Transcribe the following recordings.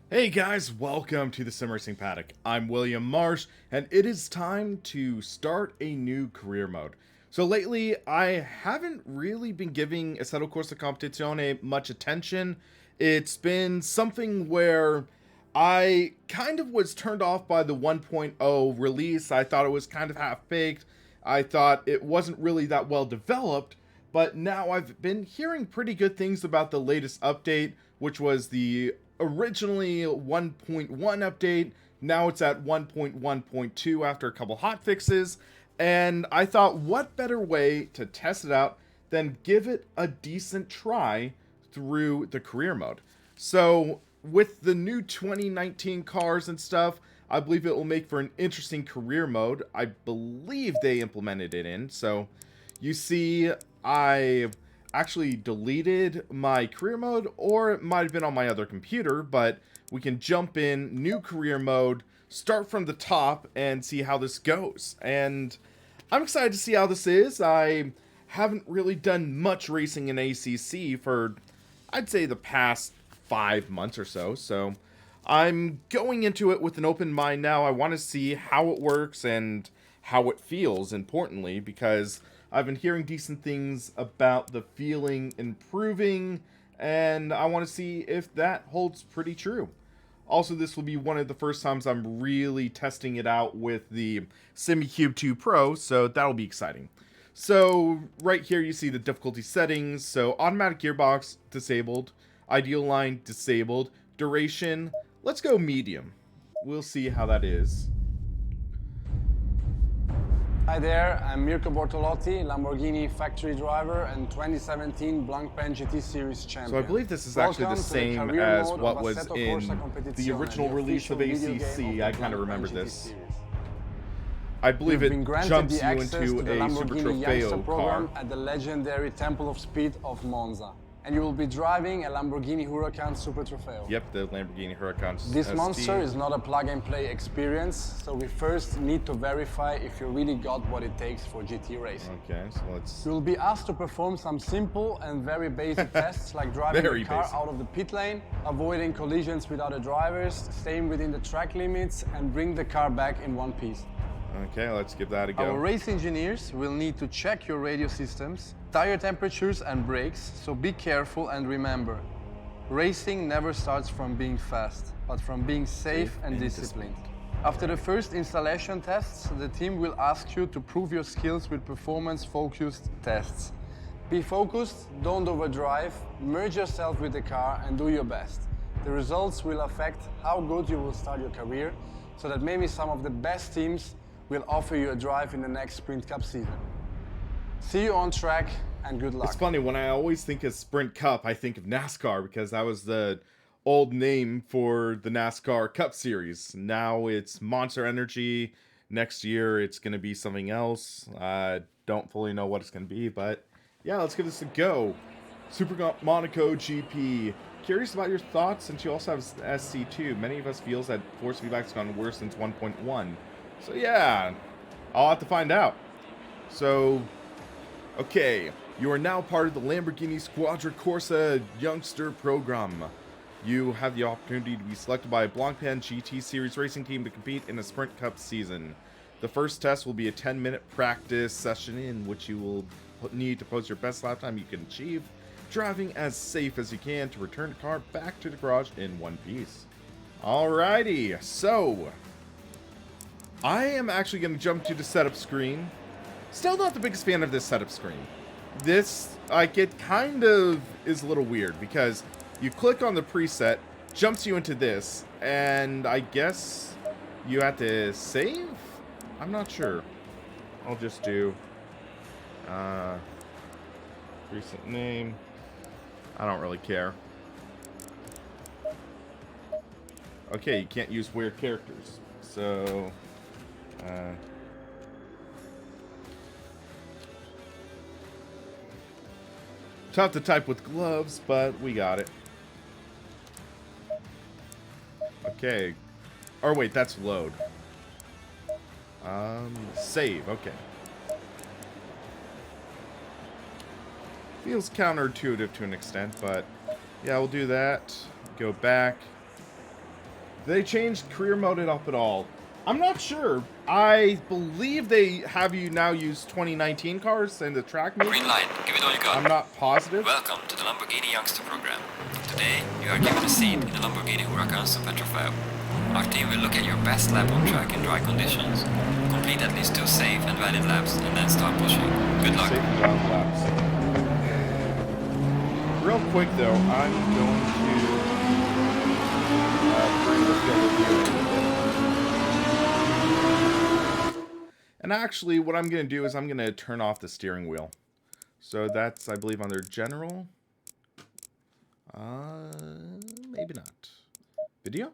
Hey guys, welcome to the SimRacingPaddock. I'm William Marsh, and it is time to start a new career mode. So lately, I haven't really been giving Assetto Corsa Competizione much attention. It's been something where I kind of was turned off by the 1.0 release. I thought it was kind of half-baked. I thought it wasn't really that well developed, but now I've been hearing pretty good things about the latest update, which was the originally 1.1 update. Now it's at 1.1.2 after a couple hot fixes. And I thought, what better way to test it out than give it a decent try through the career mode? So, with the new 2019 cars and stuff, I believe it will make for an interesting career mode. I believe they implemented it in. So, you see, I actually deleted my career mode, or it might have been on my other computer, but we can jump in, new career mode, start from the top, and see how this goes. And I'm excited to see how this is. I haven't really done much racing in ACC for, I'd say, the past 5 months or so, so I'm going into it with an open mind now. I want to see how it works and how it feels, importantly, because I've been hearing decent things about the feeling improving, and I want to see if that holds pretty true. Also, this will be one of the first times I'm really testing it out with the SimCube 2 Pro, so that'll be exciting. So, right here you see the difficulty settings. So, automatic gearbox disabled, ideal line disabled, duration, let's go medium. We'll see how that is. Hi there, I'm Mirko Bortolotti, Lamborghini factory driver and 2017 Blancpain GT Series champion. So I believe this is actually the same as what was in the original release of ACC. I kind of remember this. I believe it jumps you into a Super Trofeo car. At the legendary Temple of Speed of Monza. And you will be driving a Lamborghini Huracan Super Trofeo. Yep, the Lamborghini Huracan This ST. monster is not a plug-and-play experience, so we first need to verify if you really got what it takes for GT racing. Okay, so let's... You will be asked to perform some simple and very basic tests, like driving the car out of the pit lane, avoiding collisions with other drivers, staying within the track limits, and bring the car back in one piece. Okay, let's give that a go. Our race engineers will need to check your radio systems, tire temperatures and brakes, so be careful and remember, racing never starts from being fast, but from being safe and disciplined. After the first installation tests, the team will ask you to prove your skills with performance-focused tests. Be focused, don't overdrive, merge yourself with the car and do your best. The results will affect how good you will start your career, so that maybe some of the best teams will offer you a drive in the next Sprint Cup season. See you on track and good luck. It's funny, when I always think of Sprint Cup, I think of NASCAR because that was the old name for the NASCAR Cup Series. Now it's Monster Energy. Next year it's going to be something else. I don't fully know what it's going to be, but yeah, let's give this a go. Super Monaco GP. Curious about your thoughts since you also have SC2. Many of us feels that force feedback's gone worse since 1.1. So yeah, I'll have to find out. So, okay, you are now part of the Lamborghini Squadra Corsa Youngster Program. You have the opportunity to be selected by a Blancpain GT Series racing team to compete in a Sprint Cup season. The first test will be a 10-minute practice session in which you will need to post your best lap time you can achieve, driving as safe as you can to return the car back to the garage in one piece. Alrighty, so I am actually going to jump to the setup screen. Still not the biggest fan of this setup screen. This, like, it kind of is a little weird because you click on the preset, jumps you into this, and I guess you have to save? I'm not sure. I'll just do recent name. I don't really care. Okay, you can't use weird characters. So tough to type with gloves, but we got it. Okay. Or wait, that's load. Save, okay. Feels counterintuitive to an extent, but yeah, we'll do that. Go back. They changed career mode it up at all? I'm not sure. I believe they have you now use 2019 cars in the track maybe? Green light, give it all you got. I'm not positive. Welcome to the Lamborghini Youngster program. Today, you are given a seat in the Lamborghini Huracan Super Trofeo. Our team will look at your best lap on track in dry conditions. Complete at least 2 safe and valid laps and then start pushing. Good luck. Safe and valid laps. Real quick though, I'm going to bring the field of view in a bit. And actually, what I'm going to do is I'm going to turn off the steering wheel. So that's, I believe, under general. Maybe not. Video?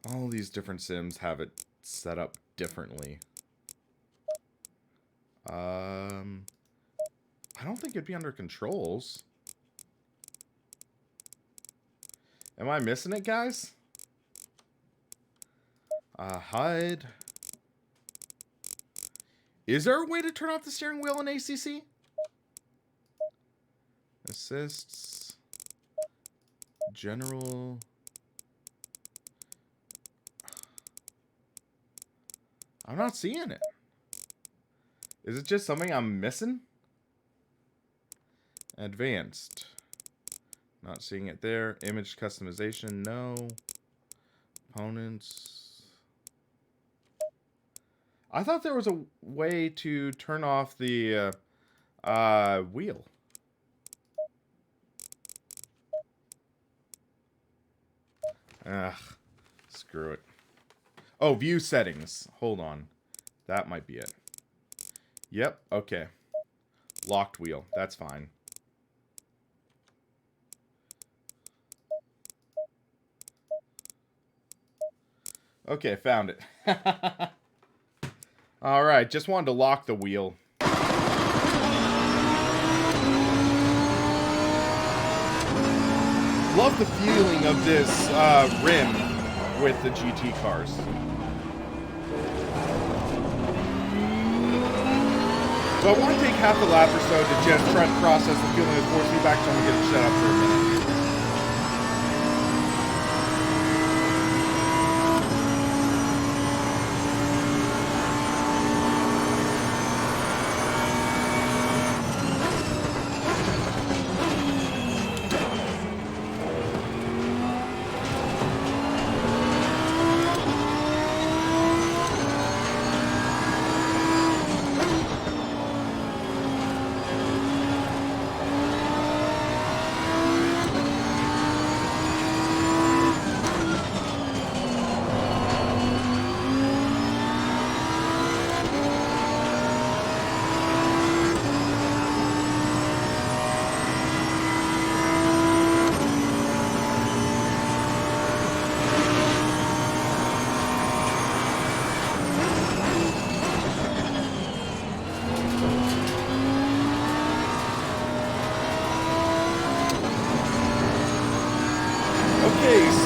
All these different sims have it set up differently. I don't think it'd be under controls. Am I missing it, guys? Hide. Is there a way to turn off the steering wheel in ACC? Assists. General. I'm not seeing it. Is it just something I'm missing? Advanced. Not seeing it there. Image customization, no. Components. I thought there was a way to turn off the wheel. Ugh. Screw it. Oh, view settings. Hold on. That might be it. Yep, okay. Locked wheel. That's fine. Okay, found it. Alright, just wanted to lock the wheel. Love the feeling of this rim with the GT cars. So I want to take half a lap or so to just try to process the feeling of force feedback, so I'm going to get it shut up for a minute.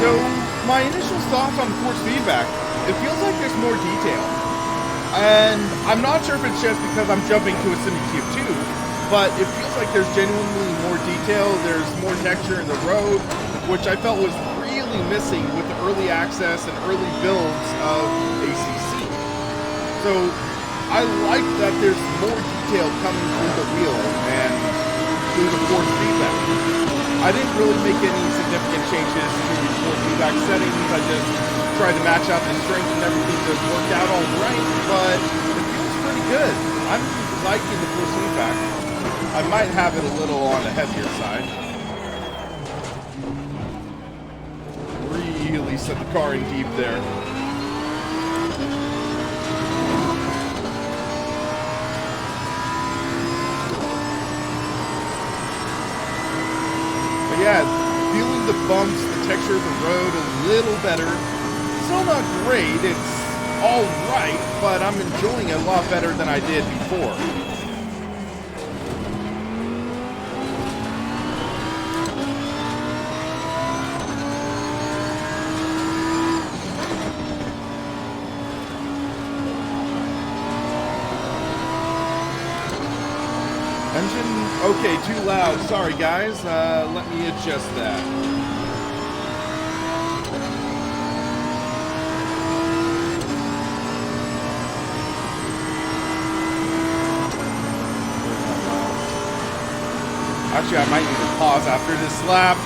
So, my initial thoughts on force feedback, it feels like there's more detail. And I'm not sure if it's just because I'm jumping to a SimCube 2, but it feels like there's genuinely more detail, there's more texture in the road, which I felt was really missing with the early access and early builds of ACC. So, I like that there's more detail coming through the wheel and through the force feedback. I didn't really make any significant changes to the force feedback settings. I just tried to match out the strength and everything to work out all right, but it feels pretty good. I'm liking the force feedback. I might have it a little on the heavier side. Really set the car in deep there. Yeah, feeling the bumps, the texture of the road a little better. Still not great, it's alright, but I'm enjoying it a lot better than I did before. Engine, okay, too loud. Sorry, guys. Let me adjust that. Actually, I might need to pause after this lap.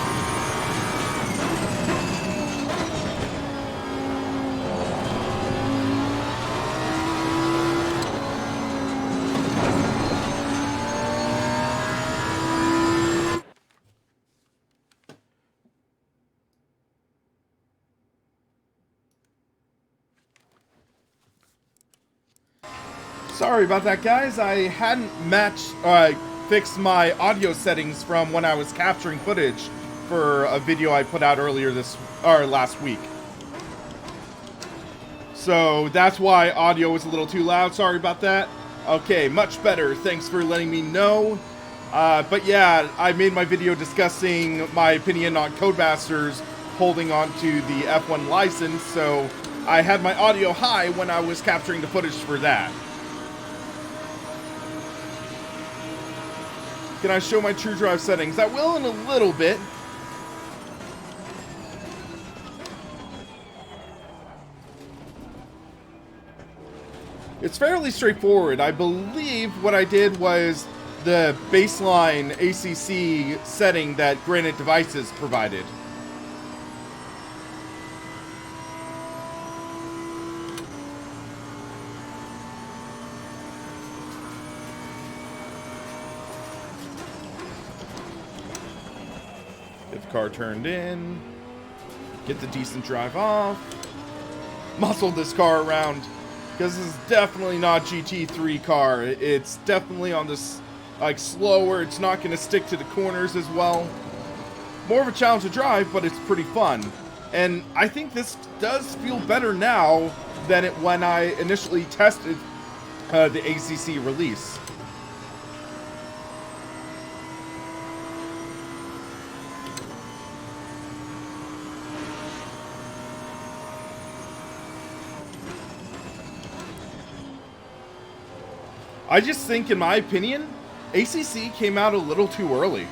Sorry about that, guys. I hadn't fixed my audio settings from when I was capturing footage for a video I put out earlier last week. So that's why audio was a little too loud. Sorry about that. Okay, much better. Thanks for letting me know. But yeah, I made my video discussing my opinion on Codemasters holding on to the F1 license, so I had my audio high when I was capturing the footage for that. Can I show my True Drive settings? I will in a little bit. It's fairly straightforward. I believe what I did was the baseline ACC setting that Granite Devices provided. Get the car turned in. Get the decent drive off. Muscle this car around. Because this is definitely not GT3 car. It's definitely on this, like, slower. It's not going to stick to the corners as well. More of a challenge to drive, but it's pretty fun. And I think this does feel better now than when I initially tested the ACC release. I just think, in my opinion, ACC came out a little too early.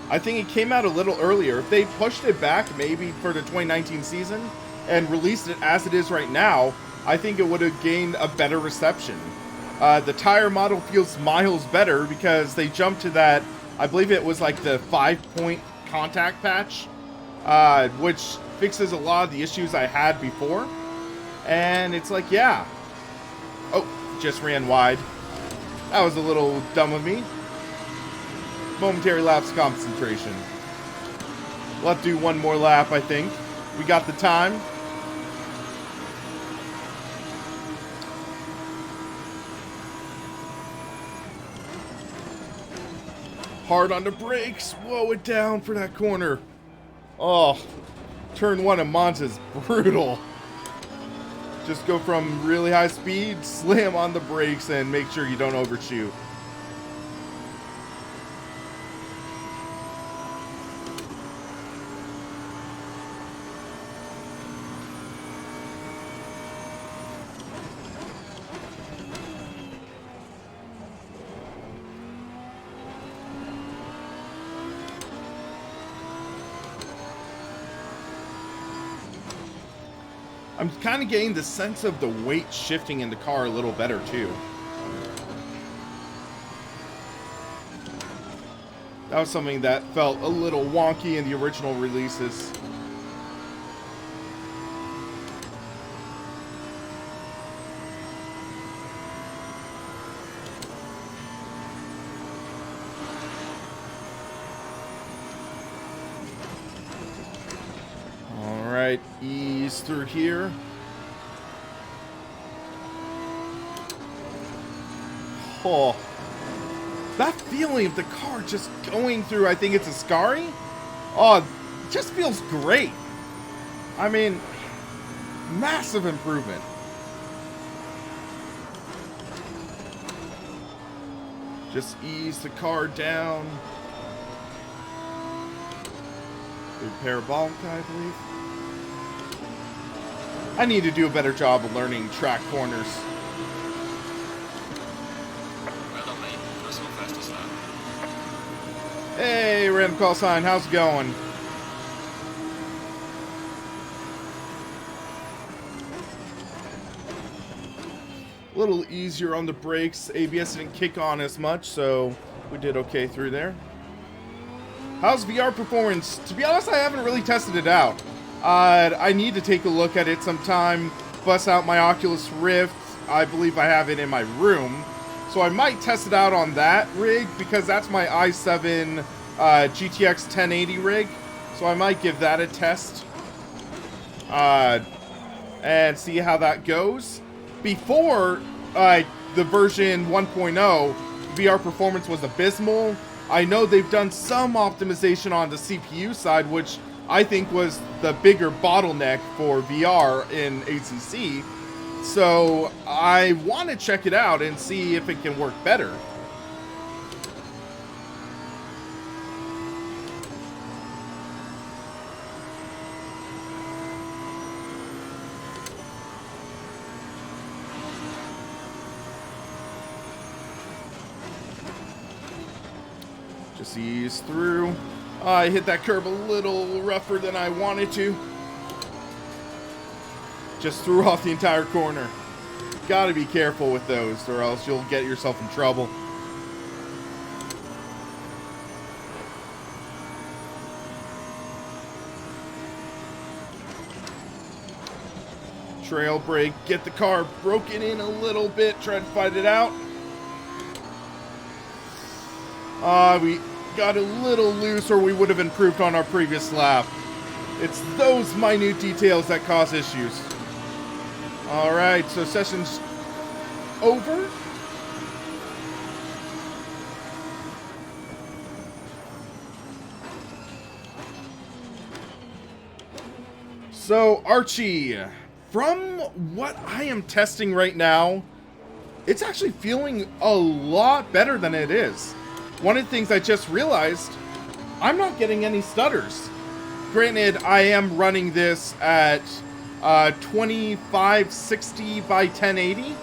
I think it came out a little earlier. If they pushed it back maybe for the 2019 season and released it as it is right now, I think it would have gained a better reception. The tire model feels miles better because they jumped to that, I believe it was like the 5-point contact patch, which fixes a lot of the issues I had before. And it's like, yeah. Oh, just ran wide. That was a little dumb of me. Momentary lapse of concentration. We'll have to do one more lap, I think. We got the time. Hard on the brakes. Whoa, it down for that corner. Oh, turn one of Monza's brutal. Just go from really high speed, slam on the brakes, and make sure you don't overshoot. I'm kind of getting the sense of the weight shifting in the car a little better, too. That was something that felt a little wonky in the original releases. Alright, ease through here. Oh, that feeling of the car just going through, I think it's a Scari. Oh, it just feels great. I mean, massive improvement. Just ease the car down. Through parabolic, I believe. I need to do a better job of learning track corners. Well done, mate. First one fastest lap. Hey, random call sign, how's it going? A little easier on the brakes. ABS didn't kick on as much, so we did okay through there. How's VR performance? To be honest, I haven't really tested it out. I need to take a look at it sometime, bust out my Oculus Rift. I believe I have it in my room. So I might test it out on that rig, because that's my i7 GTX 1080 rig. So I might give that a test. And see how that goes. Before the version 1.0, VR performance was abysmal. I know they've done some optimization on the CPU side, which I think was the bigger bottleneck for VR in ACC. So I want to check it out and see if it can work better. Just ease through. I hit that curb a little rougher than I wanted to. Just threw off the entire corner. Gotta be careful with those, or else you'll get yourself in trouble. Trail brake, get the car broken in a little bit, try to fight it out. We got a little loose, or we would have improved on our previous lap. It's those minute details that cause issues. Alright, so session's over. So, Archie, from what I am testing right now, it's actually feeling a lot better than it is. One of the things I just realized, I'm not getting any stutters. Granted, I am running this at 2560 by 1080.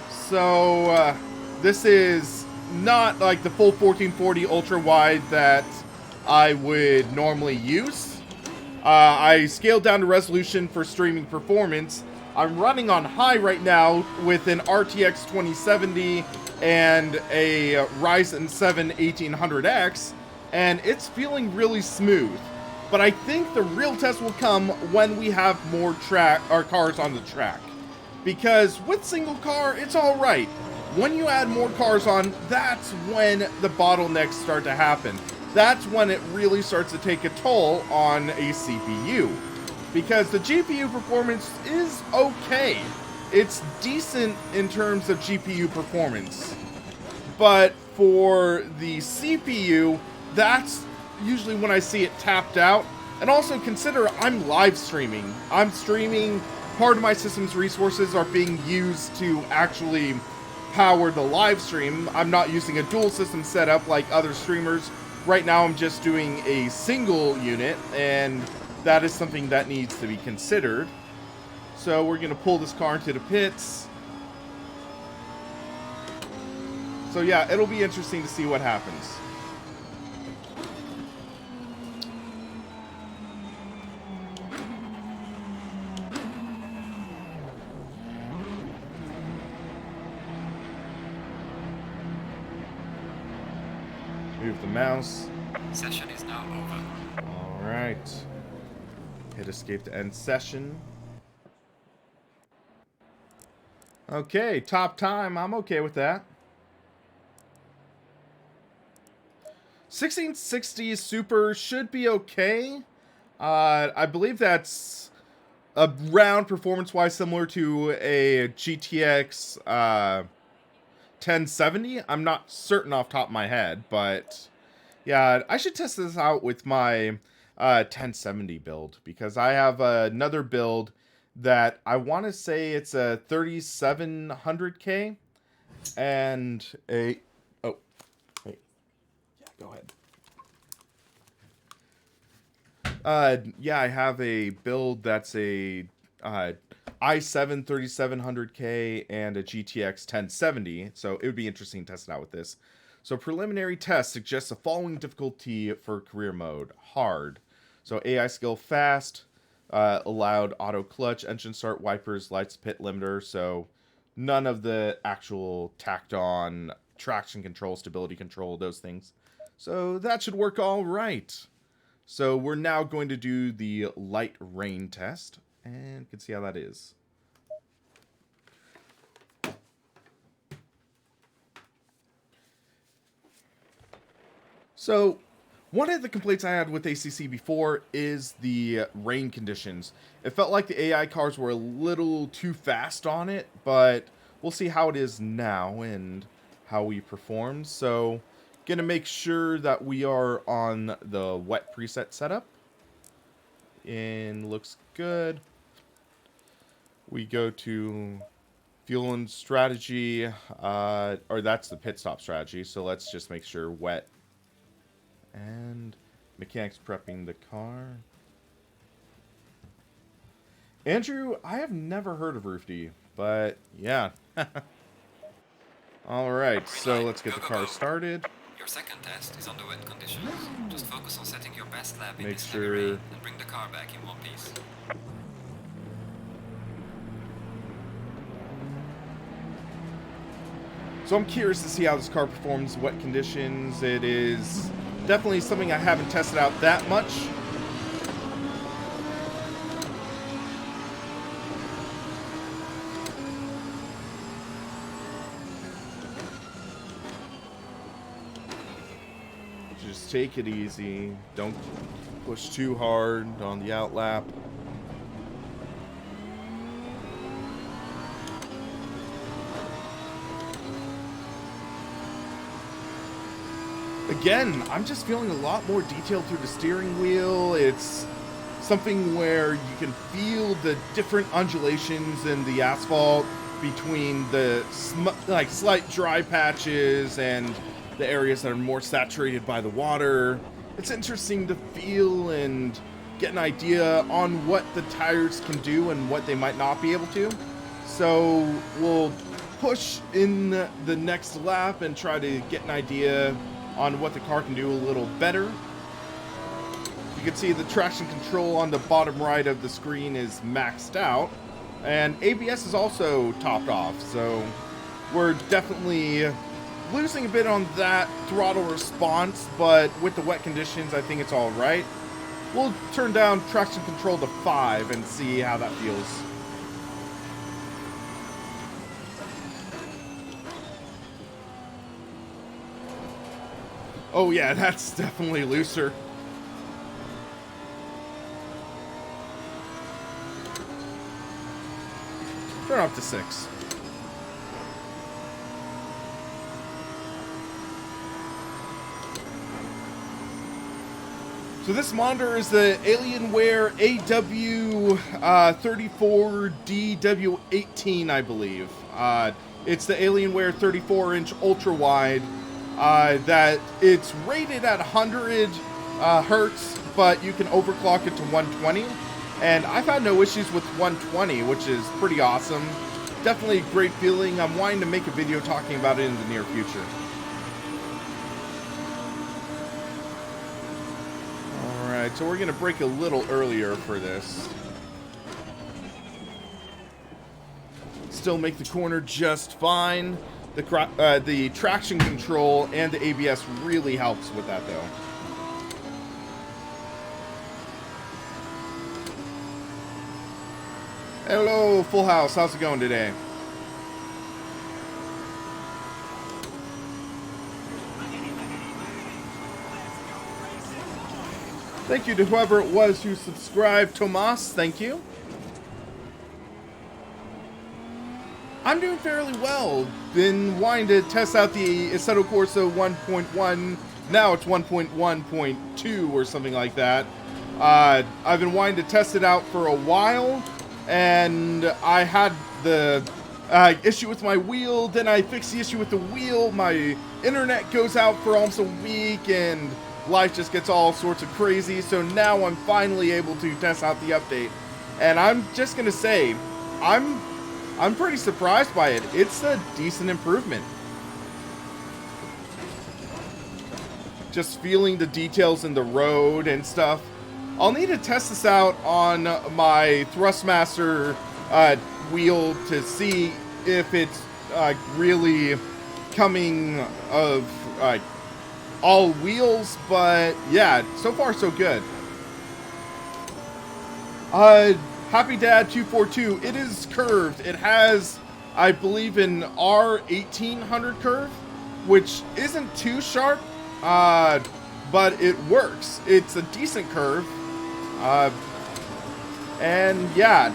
So this is not like the full 1440 ultra wide that I would normally use. I scaled down the resolution for streaming performance. I'm running on high right now with an RTX 2070 and a Ryzen 7 1800X, and it's feeling really smooth. But I think the real test will come when we have more cars on the track. Because with single car, it's alright. When you add more cars on, that's when the bottlenecks start to happen. That's when it really starts to take a toll on a CPU. Because the GPU performance is okay. It's decent in terms of GPU performance. But for the CPU, that's usually when I see it tapped out. And also consider I'm live streaming. I'm streaming, part of my system's resources are being used to actually power the live stream. I'm not using a dual system setup like other streamers. Right now I'm just doing a single unit, and that is something that needs to be considered. So we're going to pull this car into the pits. So yeah, it'll be interesting to see what happens. Move the mouse. Session is now over. Alright. Hit escape to end session. Okay, top time. I'm okay with that. 1660 Super should be okay. I believe that's around performance-wise similar to a GTX 1070. I'm not certain off the top of my head, but yeah, I should test this out with my 1070 build, because I have another build that I want to say it's a 3700K and a go ahead. Yeah, I have a build that's a i7 3700K and a GTX 1070, so it would be interesting to test it out with this. So preliminary test suggests the following difficulty for career mode: hard. So AI skill fast, allowed auto clutch, engine start, wipers, lights, pit limiter. So none of the actual tacked on traction control, stability control, those things. So that should work all right. So we're now going to do the light rain test, and you can see how that is. So one of the complaints I had with ACC before is the rain conditions. It felt like the AI cars were a little too fast on it, but we'll see how it is now and how we perform. So gonna make sure that we are on the wet preset setup, and looks good. We go to fuel and strategy, or that's the pit stop strategy, so let's just make sure wet. And mechanics prepping the car. Andrew, I have never heard of Roofdy, but yeah. Alright, so let's get the car started. Your second test is on the wet conditions. Just focus on setting your best lap in Make this sure- heavy rain and bring the car back in one piece. So I'm curious to see how this car performs in wet conditions. It is definitely something I haven't tested out that much. Just take it easy. Don't push too hard on the outlap. Again, I'm just feeling a lot more detail through the steering wheel. It's something where you can feel the different undulations in the asphalt between the like slight dry patches and the areas that are more saturated by the water. It's interesting to feel and get an idea on what the tires can do and what they might not be able to. So we'll push in the next lap and try to get an idea on what the car can do a little better. You can see the traction control on the bottom right of the screen is maxed out, and ABS is also topped off, so we're definitely losing a bit on that throttle response, but with the wet conditions I think it's all right. We'll turn down traction control to 5 and see how that feels. Oh yeah, that's definitely looser. Turn off to 6. So this monitor is the Alienware AW34DW18, I believe. It's the Alienware 34-inch ultra-wide. That it's rated at 100 hertz, but you can overclock it to 120. And I've had no issues with 120, which is pretty awesome. Definitely a great feeling. I'm wanting to make a video talking about it in the near future. Alright, so we're going to brake a little earlier for this. Still make the corner just fine. The traction control and the ABS really helps with that, though. Hello, Full House. How's it going today? Thank you to whoever it was who subscribed. Tomas, thank you. I'm doing fairly well. Been wanting to test out the Assetto Corsa 1.1. Now it's 1.1.2 or something like that. I've been wanting to test it out for a while, and I had the issue with my wheel. Then I fixed the issue with the wheel. My internet goes out for almost a week, and life just gets all sorts of crazy. So now I'm finally able to test out the update, and I'm just gonna say, I'm pretty surprised by it. It's a decent improvement. Just feeling the details in the road and stuff. I'll need to test this out on my Thrustmaster wheel to see if it's really coming of all wheels, but yeah, so far so good. Happy Dad 242, it is curved. It has, I believe, an R1800 curve, which isn't too sharp, but it works. It's a decent curve, and yeah.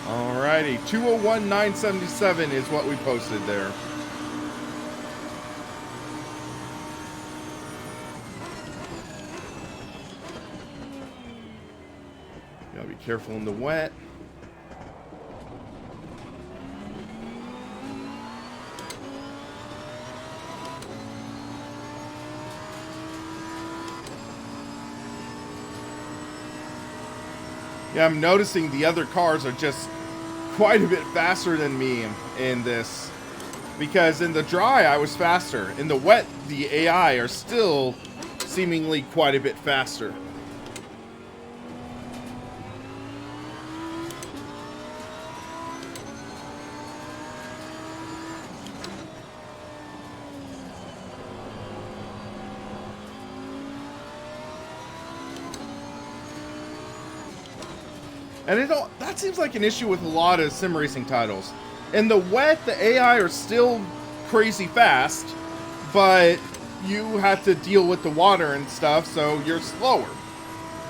Alrighty, 201,977 is what we posted there. Gotta be careful in the wet. Yeah, I'm noticing the other cars are just quite a bit faster than me in this. Because in the dry, I was faster. In the wet, the AI are still seemingly quite a bit faster. And that seems like an issue with a lot of sim racing titles. In the wet, the AI are still crazy fast, but you have to deal with the water and stuff, so you're slower.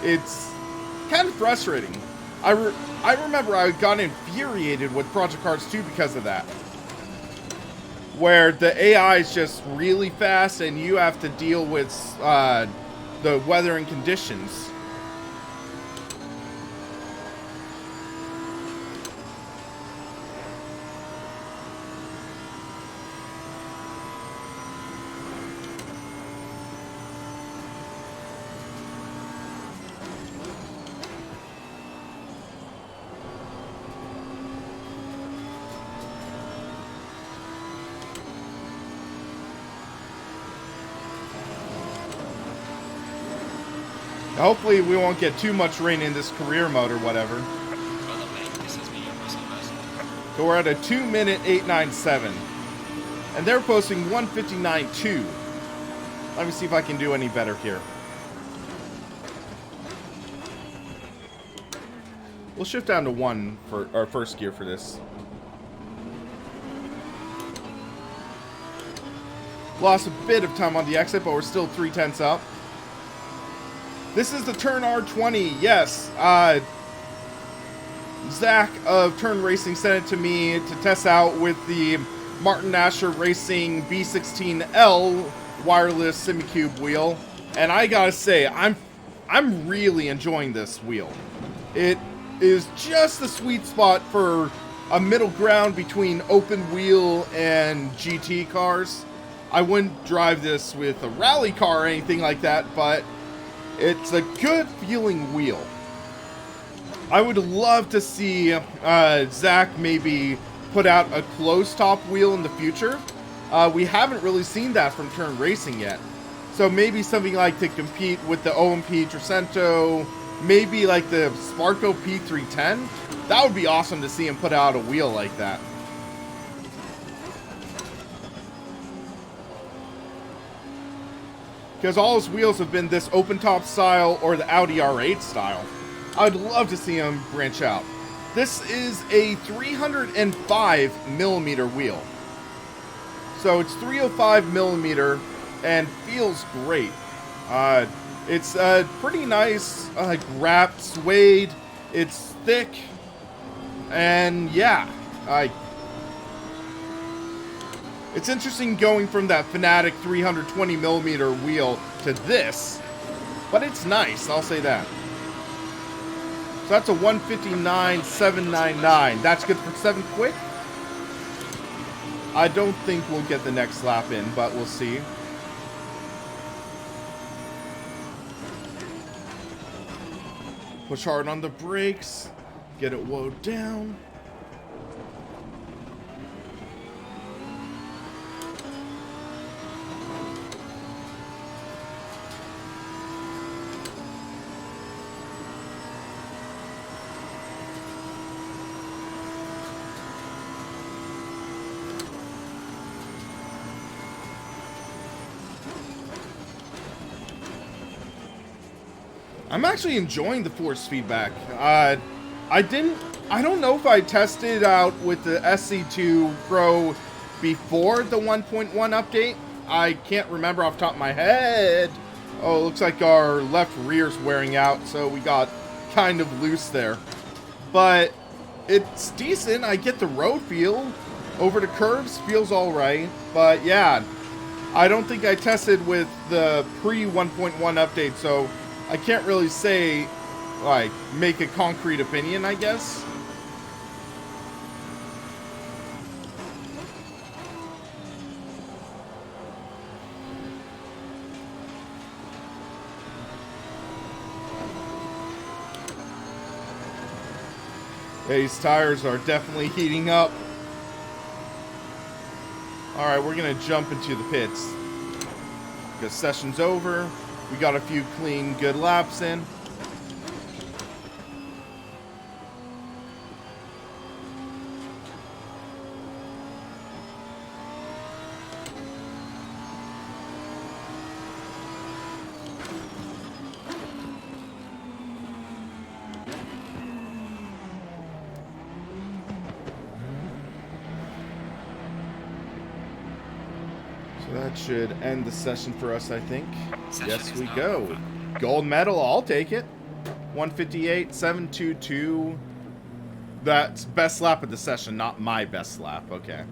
It's kind of frustrating. I remember I got infuriated with Project Cars 2 because of that. Where the AI is just really fast and you have to deal with the weather and conditions. Hopefully we won't get too much rain in this career mode or whatever. So we're at a 2-minute 897. And they're posting 1:59.2. Let me see if I can do any better here. We'll shift down to 1 for our first gear for this. Lost a bit of time on the exit, but we're still 3/10 up. This is the Turn R20, yes. Zach of Turn Racing sent it to me to test out with the Martin Asher Racing B16L wireless semi-cube wheel. And I gotta say, I'm really enjoying this wheel. It is just the sweet spot for a middle ground between open wheel and GT cars. I wouldn't drive this with a rally car or anything like that, but it's a good feeling wheel. I would love to see Zach maybe put out a closed top wheel in the future. We haven't really seen that from Turn Racing yet. So maybe something like to compete with the OMP Trecento, maybe like the Sparco P310. That would be awesome to see him put out a wheel like that. Because all his wheels have been this open top style or the Audi R8 style. I'd love to see him branch out. This is a 305mm wheel. So it's 305mm and feels great. It's pretty nice, wrapped suede. It's thick. And yeah, it's interesting going from that Fanatic 320mm wheel to this, but it's nice, I'll say that. So that's a 1:59.799. That's good for 7 quick. I don't think we'll get the next lap in, but we'll see. Push hard on the brakes, get it wound down. I'm actually enjoying the force feedback. I don't know if I tested out with the SC2 Pro before the 1.1 update. I can't remember off the top of my head. Oh, it looks like our left rear's wearing out, so we got kind of loose there. But it's decent. I get the road feel. Over the curves, feels alright. But yeah, I don't think I tested with the pre-1.1 update, so I can't really say, like, make a concrete opinion, I guess. These tires are definitely heating up. Alright, we're going to jump into the pits. The session's over. We got a few clean, good laps in. That should end the session for us, I think. Yes, we go. Gold medal, I'll take it. 158.722. That's best lap of the session, not my best lap. Okay.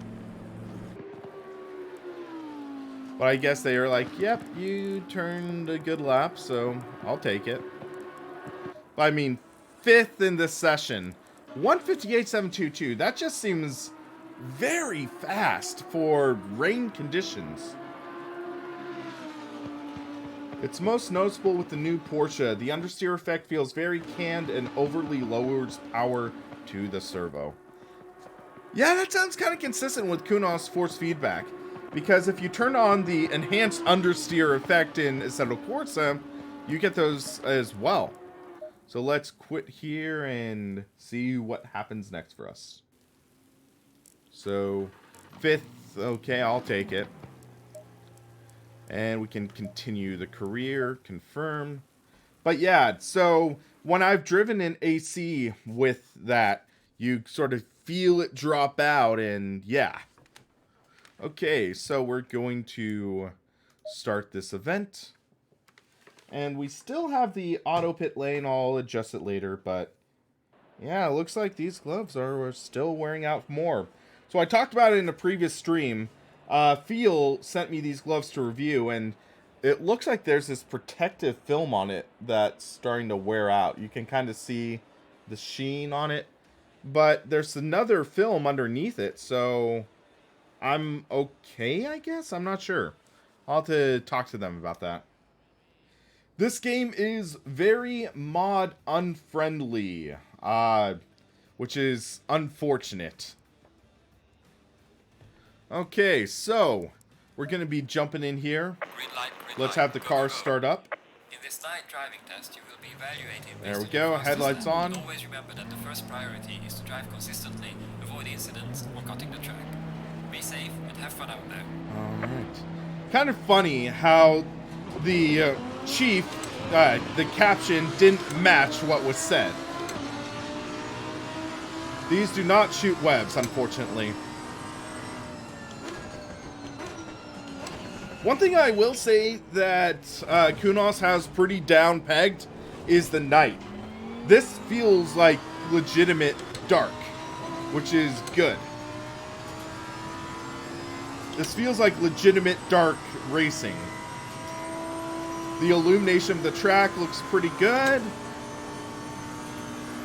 But I guess they are like, yep, you turned a good lap, so I'll take it. But I mean, 5th in this session. 158.722. That just seems very fast for rain conditions. It's most noticeable with the new Porsche. The understeer effect feels very canned and overly lowers power to the servo. Yeah, that sounds kind of consistent with Kunos force feedback. Because if you turn on the enhanced understeer effect in Assetto Corsa, you get those as well. So let's quit here and see what happens next for us. So, 5th, okay, I'll take it. And we can continue the career, confirm. But yeah, so when I've driven in AC with that, you sort of feel it drop out, and yeah. Okay, so we're going to start this event. And we still have the auto pit lane, I'll adjust it later, but yeah, it looks like these gloves are still wearing out more. So I talked about it in a previous stream. Phil sent me these gloves to review, and it looks like there's this protective film on it that's starting to wear out. You can kind of see the sheen on it, but there's another film underneath it, so I'm okay, I guess? I'm not sure. I'll have to talk to them about that. This game is very mod unfriendly, which is unfortunate. Okay, so we're going to be jumping in here. Let's have the car start up. In this night driving test, you will be evaluating. There we go, headlights on. Always remember that the first priority is to drive consistently, avoid incidents, or cutting the track. Be safe and have fun out there. Alright. Kind of funny how the chief, the caption didn't match what was said. These do not shoot webs, unfortunately. One thing I will say that Kunos has pretty down pegged is the night. This feels like legitimate dark, which is good. This feels like legitimate dark racing. The illumination of the track looks pretty good.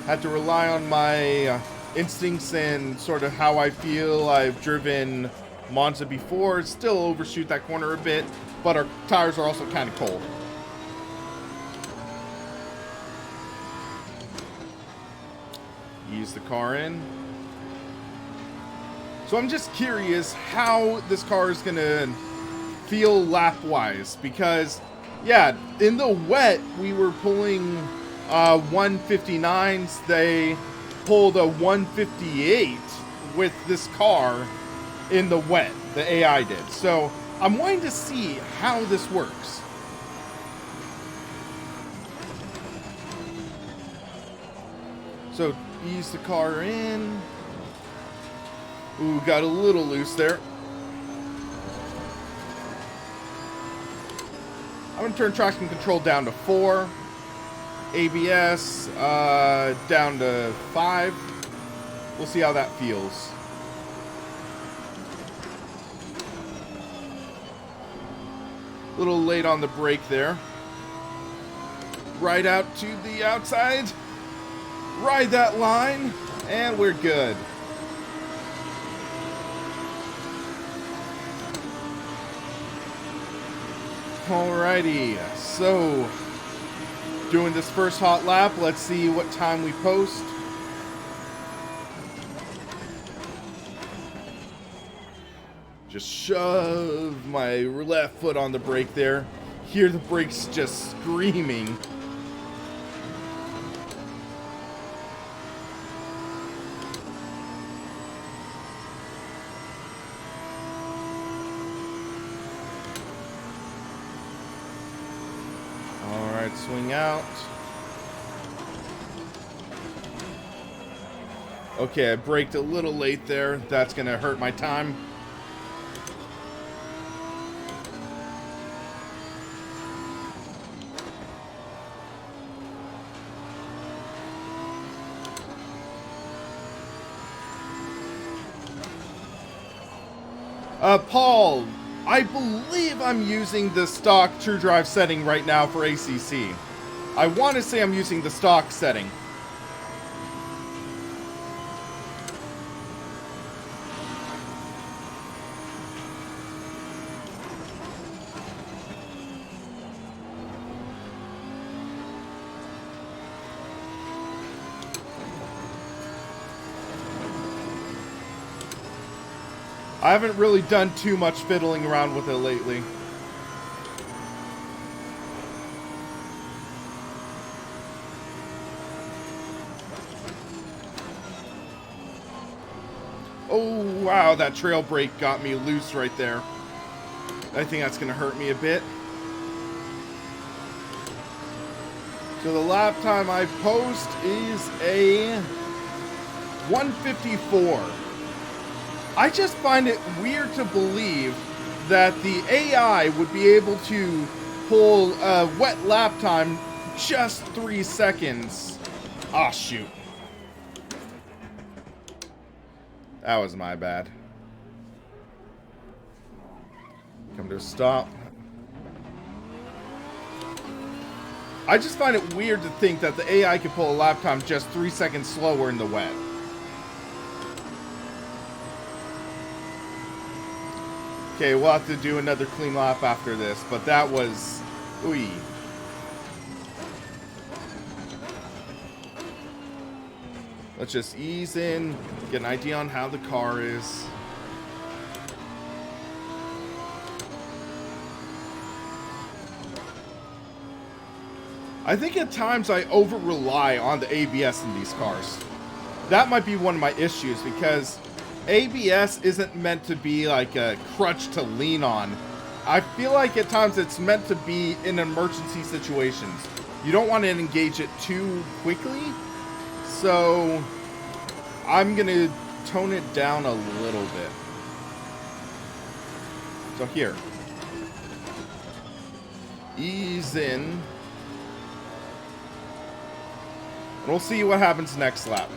Had to rely on my instincts and sort of how I feel. I've driven Monza before, still overshoot that corner a bit, but our tires are also kind of cold. Ease the car in. So I'm just curious how this car is gonna feel lap-wise, because yeah, in the wet we were pulling 159s. They pulled a 158 with this car in the wet, the AI did. So I'm wanting to see how this works. So ease the car in. Ooh, got a little loose there. I'm going to turn traction control down to 4. ABS down to 5. We'll see how that feels. A little late on the brake there. Right out to the outside. Ride that line. And we're good. Alrighty, so doing this first hot lap. Let's see what time we post. Just shove my left foot on the brake there. Hear the brakes just screaming. Alright, swing out. Okay, I braked a little late there. That's gonna hurt my time. Paul, I believe I'm using the stock True Drive setting right now for ACC. I want to say I'm using the stock setting. I haven't really done too much fiddling around with it lately. Oh, wow, that trail brake got me loose right there. I think that's going to hurt me a bit. So the lap time I post is a 1:54. I just find it weird to believe that the AI would be able to pull a wet lap time just 3 seconds. Ah, shoot. That was my bad. Come to a stop. I just find it weird to think that the AI could pull a lap time just 3 seconds slower in the wet. Okay, we'll have to do another clean lap after this, but that was... ooey. Let's just ease in, get an idea on how the car is. I think at times I over-rely on the ABS in these cars. That might be one of my issues, because ABS isn't meant to be like a crutch to lean on. I feel like at times it's meant to be in emergency situations. You don't want to engage it too quickly, so I'm going to tone it down a little bit. So here. Ease in. And we'll see what happens next lap.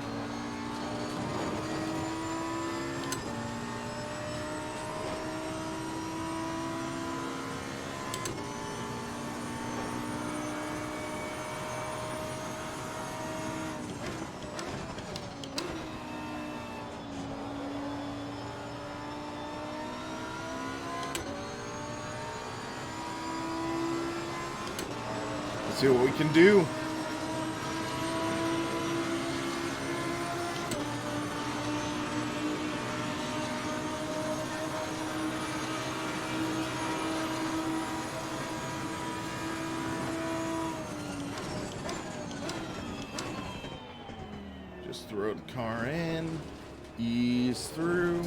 See what we can do. Just throw the car in, ease through.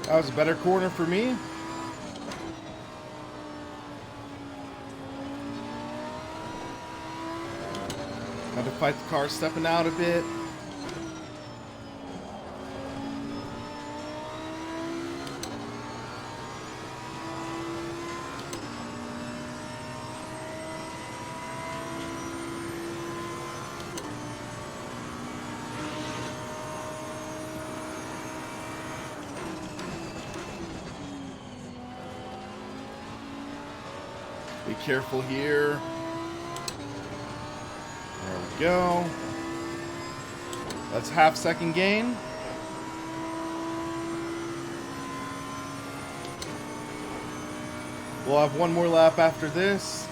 That was a better corner for me. Had to fight the car stepping out a bit. Be careful here. There we go. That's half-second gain. We'll have one more lap after this.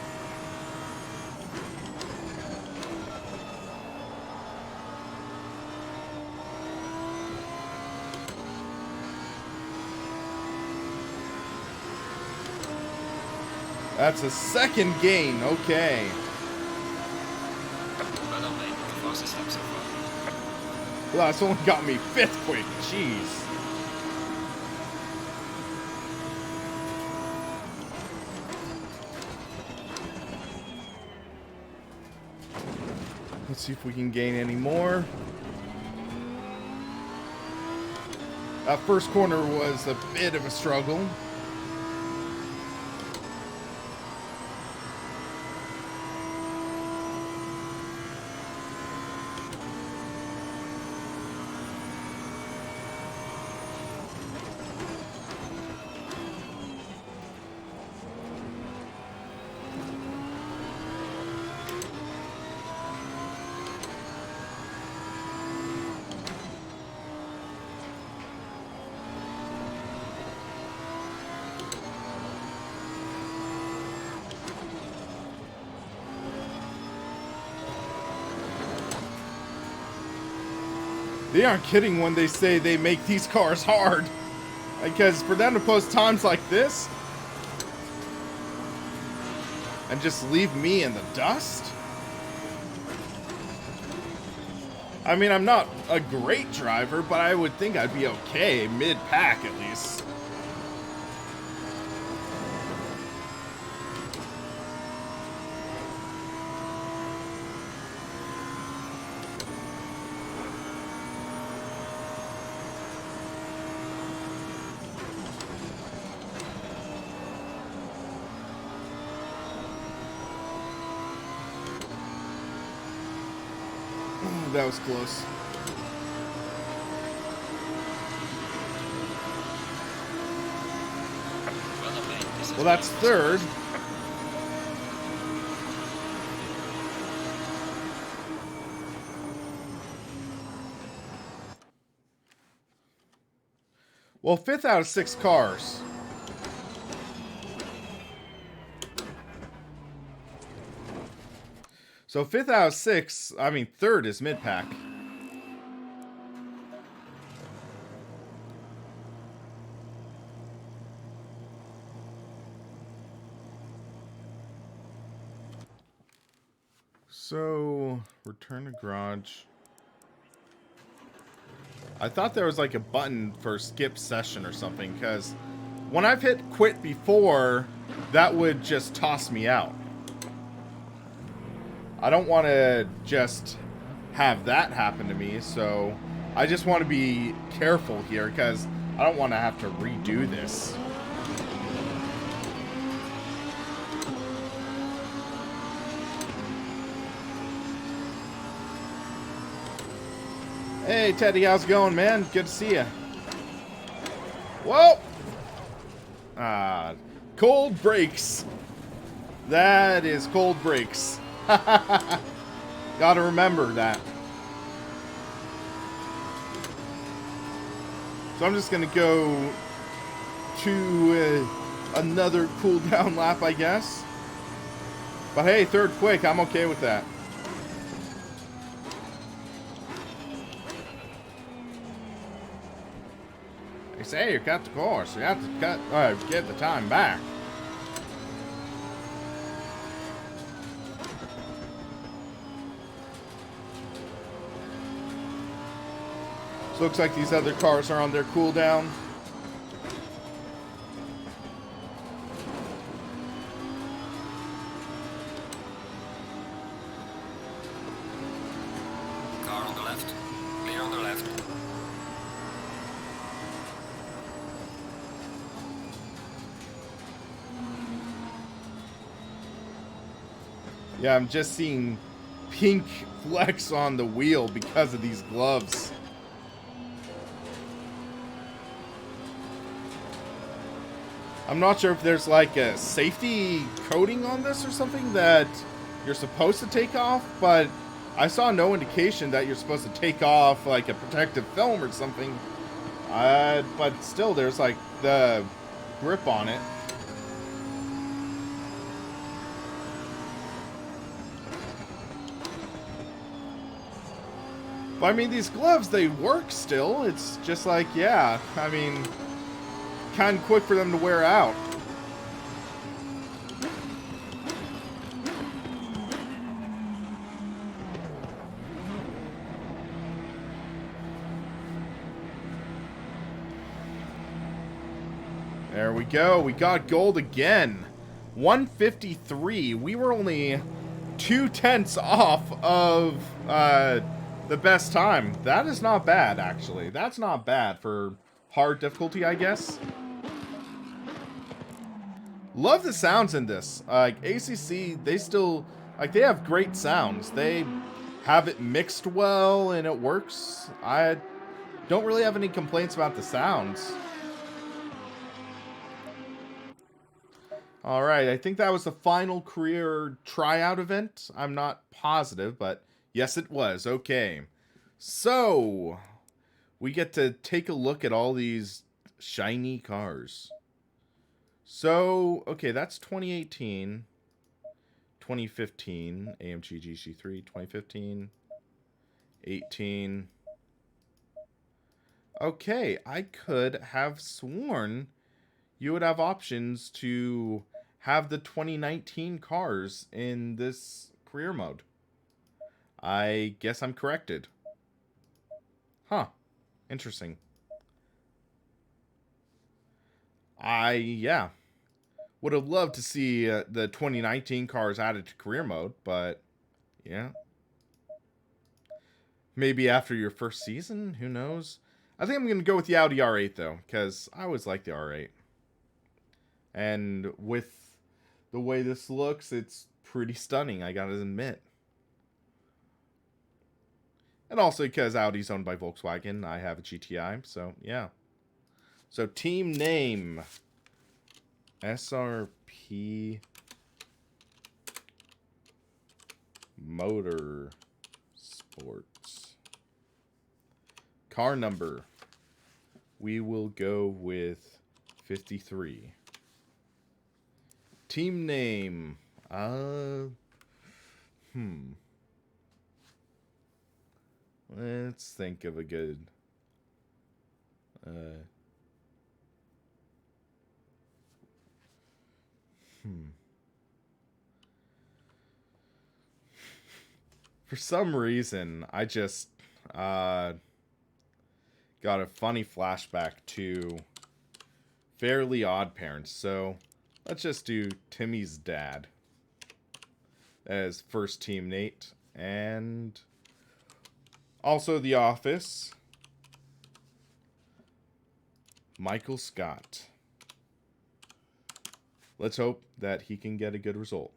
That's a second gain. Okay. Well done, mate. The fastest lap so far. Well, that's only got me 5th quick. Jeez. Let's see if we can gain any more. That first corner was a bit of a struggle. They aren't kidding when they say they make these cars hard. Because for them to post times like this and just leave me in the dust? I mean, I'm not a great driver, but I would think I'd be okay, mid-pack at least. That was close. Well done, mate. This is Well, that's my third. Well, 5th out of 6 cars. So 5th out of 6, I mean 3rd is mid-pack. So, return to garage. I thought there was like a button for skip session or something, because when I've hit quit before, that would just toss me out. I don't want to just have that happen to me, so I just want to be careful here, because I don't want to have to redo this. Hey, Teddy, how's it going, man? Good to see you. Whoa! Cold brakes. That is cold brakes. Gotta remember that. So I'm just gonna go to another cool down lap, I guess. But hey, 3rd quick, I'm okay with that. They say you cut the course, you have to get the time back. So looks like these other cars are on their cooldown. Yeah, I'm just seeing pink flecks on the wheel because of these gloves. I'm not sure if there's like a safety coating on this or something that you're supposed to take off, but I saw no indication that you're supposed to take off like a protective film or something. But still, there's like the grip on it. But I mean, these gloves, they work still. It's just like, yeah, I mean, kind of quick for them to wear out. There we go. We got gold again. 153. We were only 2/10 off of the best time. That is not bad, actually. That's not bad for hard difficulty, I guess. Love the sounds in this. Like, ACC, they still, like, they have great sounds. They have it mixed well, and it works. I don't really have any complaints about the sounds. Alright, I think that was the final career tryout event. I'm not positive, but yes, it was. Okay. So, we get to take a look at all these shiny cars. So, okay, that's 2018, 2015, AMG GC3, 2015, 18. Okay, I could have sworn you would have options to have the 2019 cars in this career mode. I guess I'm corrected. Huh. Interesting. Yeah. Would have loved to see the 2019 cars added to career mode, but yeah. Maybe after your first season? Who knows? I think I'm going to go with the Audi R8, though, because I always like the R8. And with the way this looks, it's pretty stunning, I gotta admit. And also because Audi's owned by Volkswagen, I have a GTI, so yeah. So team name, SRP Motor Sports. Car number, we will go with 53. Team name, let's think of a good, For some reason, I just, got a funny flashback to Fairly Odd Parents, so let's just do Timmy's dad as first teammate, and also The Office, Michael Scott. Let's hope that he can get a good result.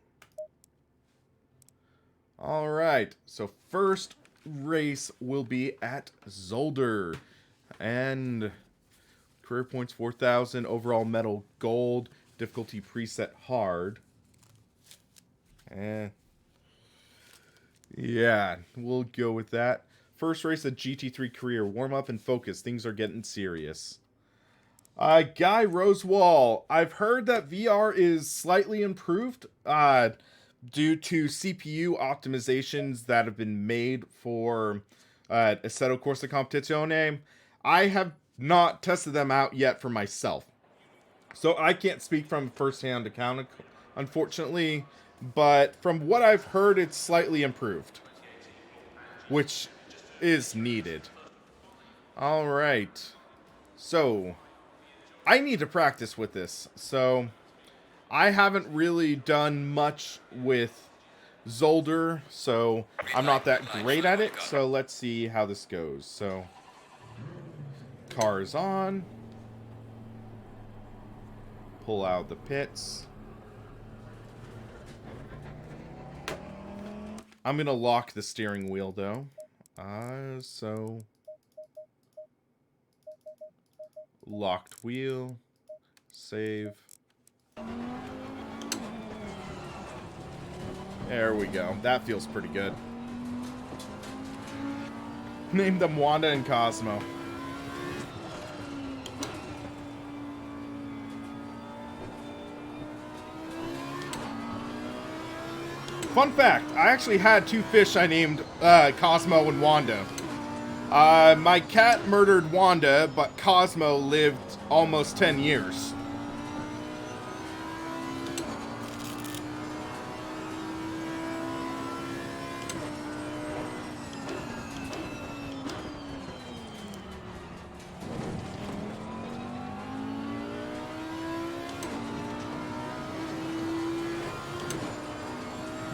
Alright, so first race will be at Zolder, and career points 4,000, overall medal gold, difficulty preset hard. Yeah, we'll go with that. First race at GT3 career, warm up and focus, things are getting serious. Guy Rosewall, I've heard that VR is slightly improved, due to CPU optimizations that have been made for Assetto Corsa Competizione. I have not tested them out yet for myself, so I can't speak from first-hand account, unfortunately, but from what I've heard, it's slightly improved, which is needed. Alright, so I need to practice with this, so I haven't really done much with Zolder, so I'm not that great at it, so let's see how this goes. So, car's on. Pull out the pits. I'm gonna lock the steering wheel though. So locked wheel, save. There we go. That feels pretty good. Named them Wanda and Cosmo. Fun fact, I actually had 2 fish I named Cosmo and Wanda. My cat murdered Wanda, but Cosmo lived almost 10 years.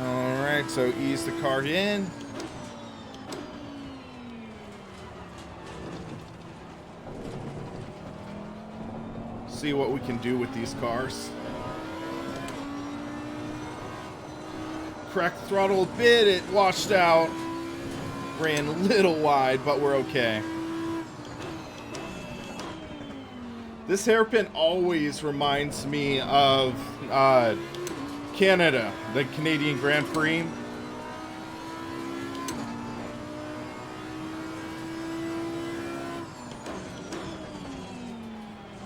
Alright, so ease the car in. See what we can do with these cars. Cracked the throttle a bit, it washed out. Ran a little wide, but we're okay. This hairpin always reminds me of Canada, the Canadian Grand Prix.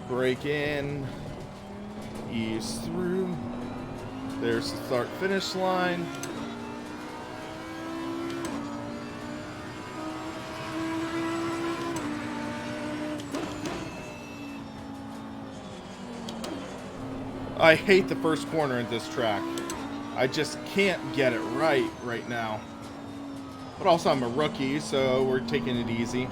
Brake in, ease through. There's the start finish line. I hate the first corner in this track. I just can't get it right now. But also I'm a rookie, so we're taking it easy.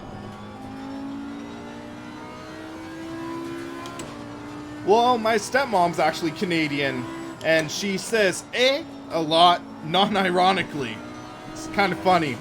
Well, my stepmom's actually Canadian, and she says "eh" a lot, non-ironically. It's kind of funny.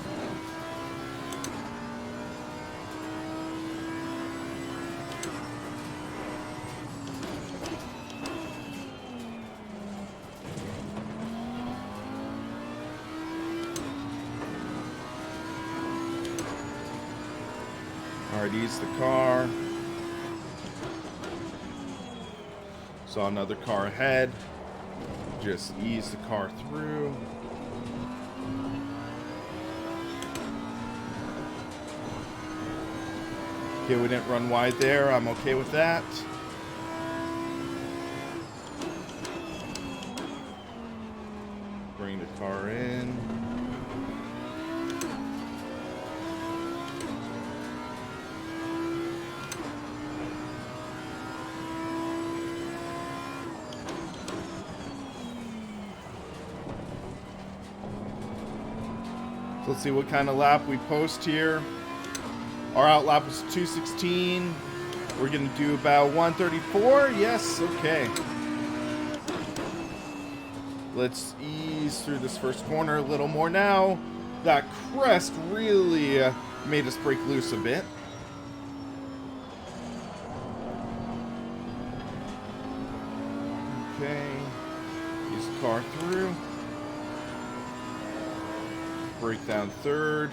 Alright, ease the car. Saw another car ahead. Just ease the car through. Okay, we didn't run wide there. I'm okay with that. Bring the car in. So let's see what kind of lap we post here. Our out lap was 2:16. We're going to do about 1:34. Yes, okay. Let's ease through this first corner a little more now. That crest really made us break loose a bit. Okay. Ease the car through. Brake down third.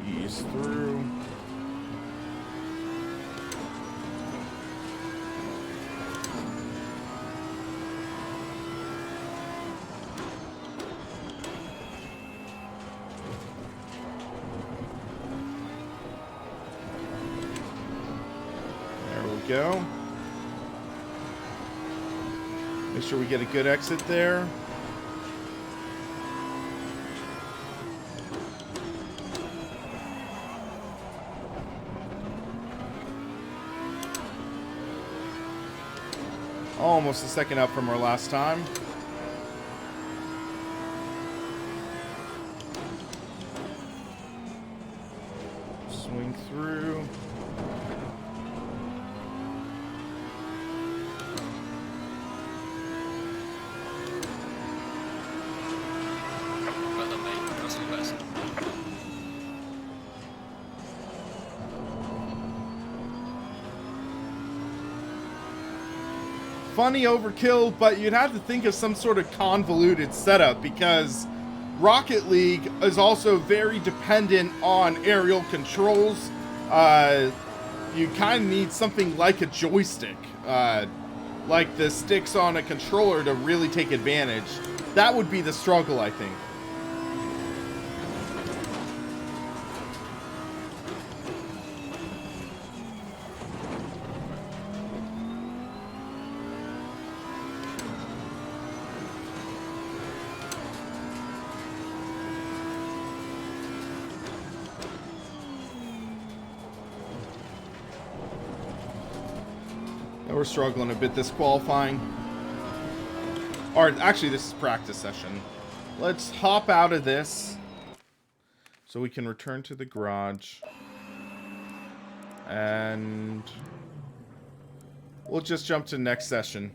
Ease through. Go. Make sure we get a good exit there. Almost a second up from our last time. Swing through. funny overkill, but you'd have to think of some sort of convoluted setup because Rocket League is also very dependent on aerial controls. You kind of need something like a joystick, like the sticks on a controller to really take advantage. That would be the struggle, I think. We're struggling a bit this qualifying. Or actually, this is practice session. Let's hop out of this so we can return to the garage. And we'll just jump to the next session.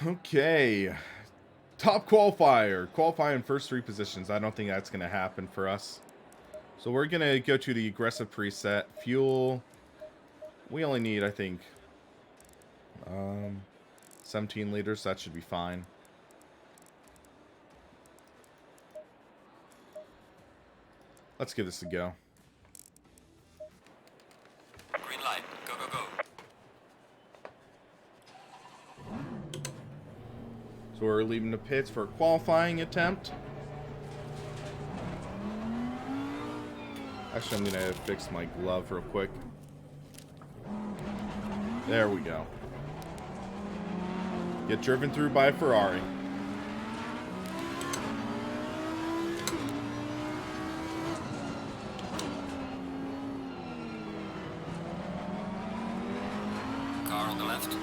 Okay. Top qualifier. Qualifying first 3 positions. I don't think that's going to happen for us. So we're going to go to the aggressive preset. Fuel. We only need, I think, 17 liters. That should be fine. Let's give this a go. Green light. Go, go, go. So we're leaving the pits for a qualifying attempt. Actually, I'm going to fix my glove real quick. There we go. Get driven through by a Ferrari. Car on the left.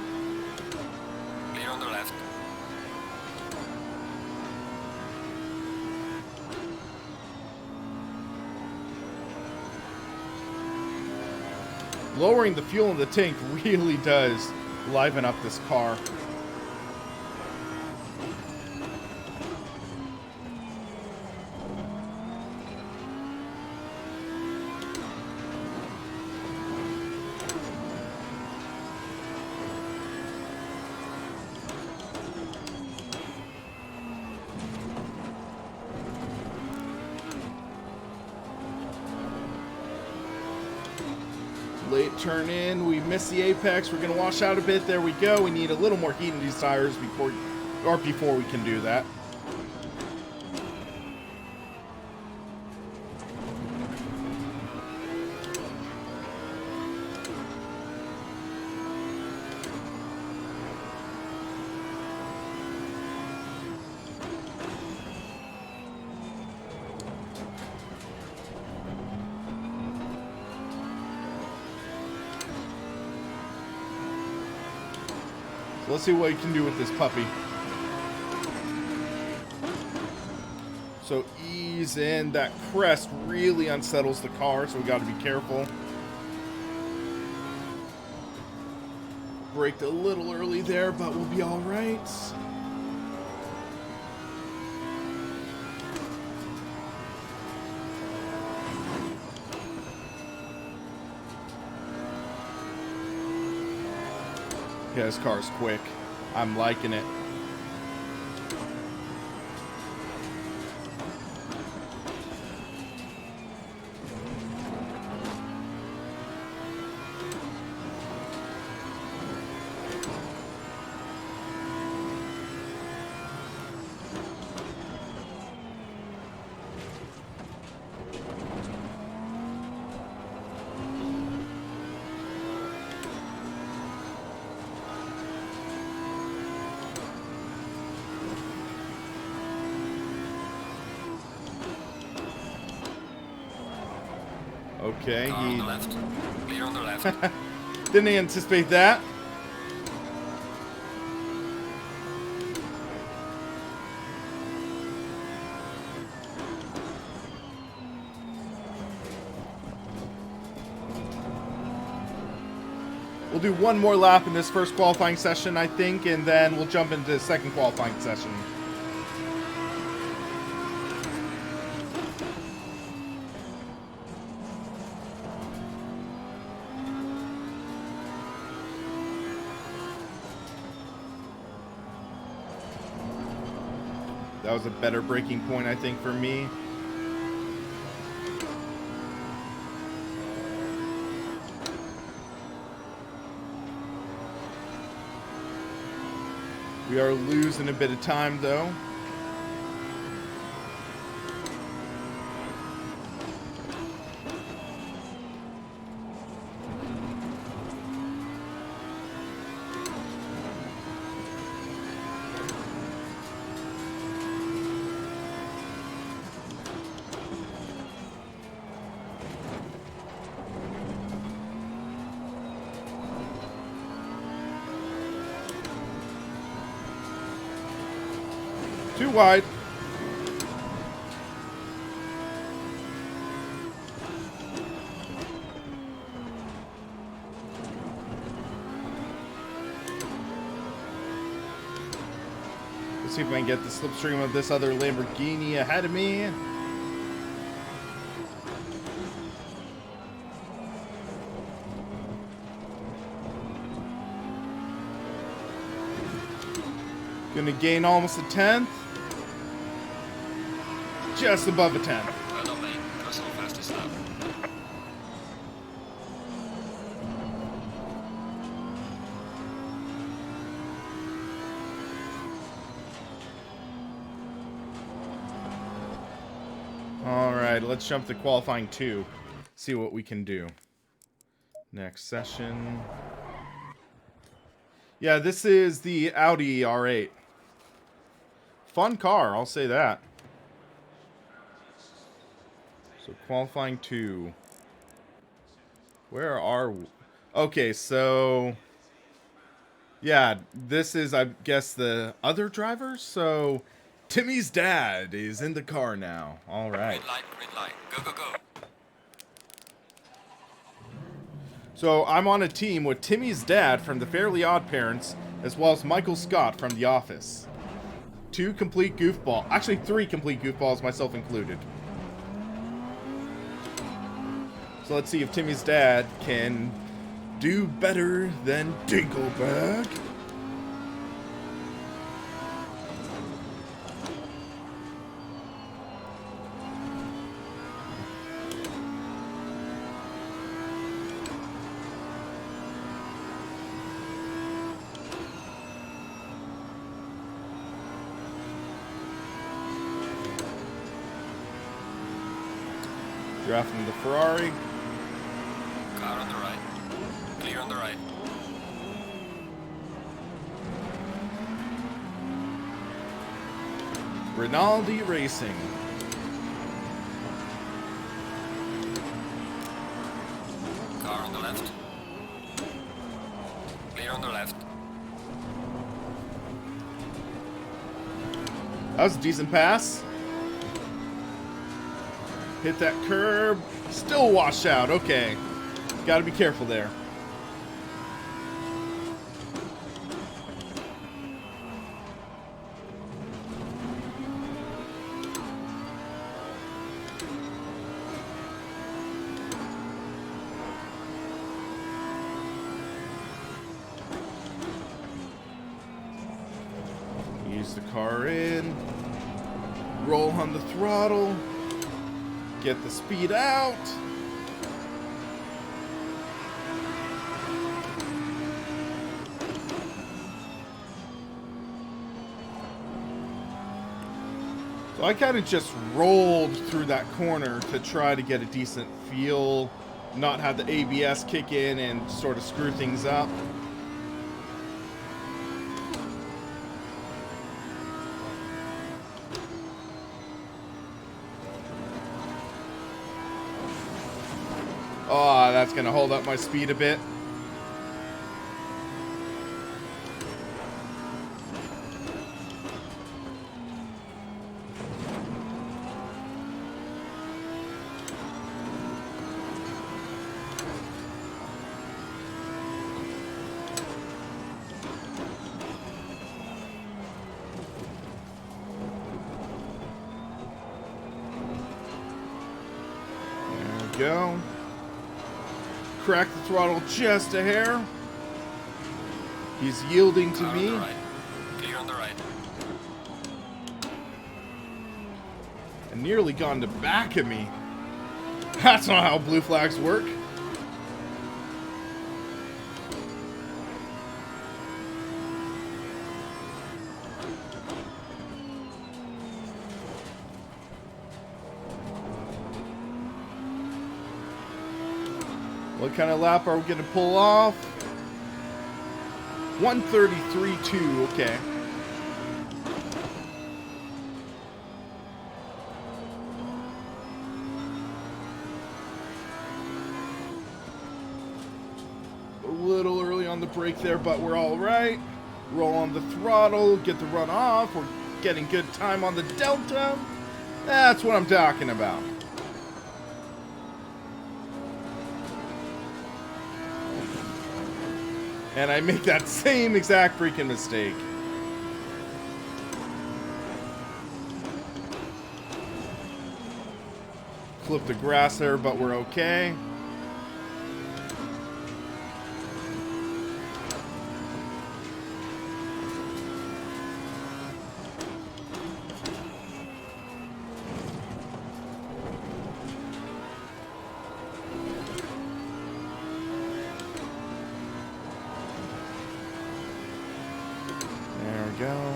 Clear on the left. Lowering the fuel in the tank really does liven up this car. Late turn in, we miss the apex. We're gonna wash out a bit. There we go. We need a little more heat in these tires before we can do that. Let's see what we can do with this puppy. So ease in. That crest really unsettles the car, so we got to be careful. Braked a little early there, but we'll be all right. Yeah, this car's quick. I'm liking it. Okay, Car on the left. Clear on the left. Didn't anticipate that. We'll do one more lap in this first qualifying session, I think, and then we'll jump into the second qualifying session. That was a better braking point, I think, for me. We are losing a bit of time, though. Too wide. Let's see if I can get the slipstream of this other Lamborghini ahead of me. Gonna gain almost a 10th. Just above a 10th. Well done, mate. Personal fastest lap. Alright, let's jump to qualifying 2. See what we can do. Next session. Yeah, this is the Audi R8. Fun car, I'll say that. So qualifying 2. Where are we? Okay, so yeah, this is, I guess, the other driver. So Timmy's dad is in the car now. All right. Green light. Go, go, go. So I'm on a team with Timmy's dad from the Fairly Odd Parents, as well as Michael Scott from The Office. 2 complete goofball, actually 3 complete goofballs, myself included. So let's see if Timmy's dad can do better than Dinkelberg. Drafting the Ferrari. Car on the right. Clear on the right. Rinaldi Racing. Car on the left. Clear on the left. That was a decent pass. Hit that curb. Still washed out. Okay. Gotta be careful there. Use the car in. Roll on the throttle. Get the speed out. So I kind of just rolled through that corner to try to get a decent feel, not have the ABS kick in and sort of screw things up. Oh, that's going to hold up my speed a bit. There we go. Crack the throttle just a hair. He's yielding to me. Clear on the right. nearly gone to back of me. That's not how blue flags work. What kind of lap are we going to pull off? 133.2, okay. A little early on the brake there, but we're all right. Roll on the throttle, get the run off. We're getting good time on the delta. That's what I'm talking about. And I make that same exact freaking mistake. Flip the grass there, but we're okay. Go.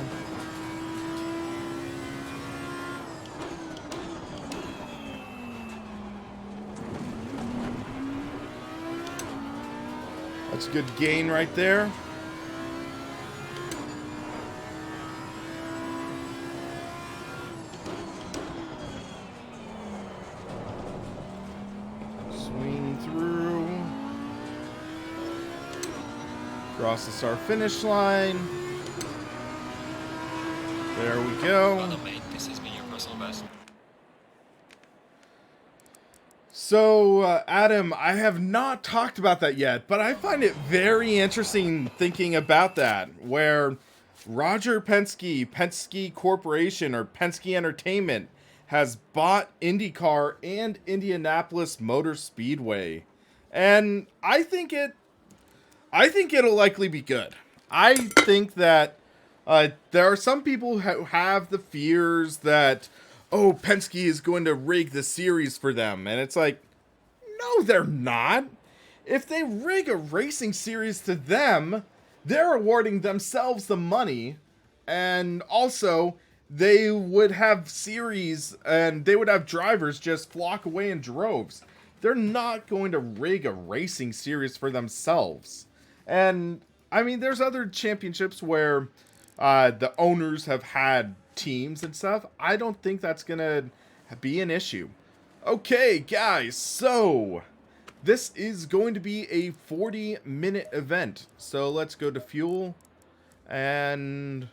That's a good gain right there. Swing through. Cross the start finish line. There we go. Well done, mate. This has been your personal best. So, Adam, I have not talked about that yet, but I find it very interesting thinking about that, where Roger Penske Corporation, or Penske Entertainment, has bought IndyCar and Indianapolis Motor Speedway. And I think it'll likely be good. I think that there are some people who have the fears that, oh, Penske is going to rig the series for them. And it's like, no, they're not. If they rig a racing series to them, they're awarding themselves the money. And also, they would have series and they would have drivers just flock away in droves. They're not going to rig a racing series for themselves. And, I mean, there's other championships where the owners have had teams and stuff. I don't think that's gonna be an issue. Okay, guys, so this is going to be a 40-minute event. So let's go to fuel and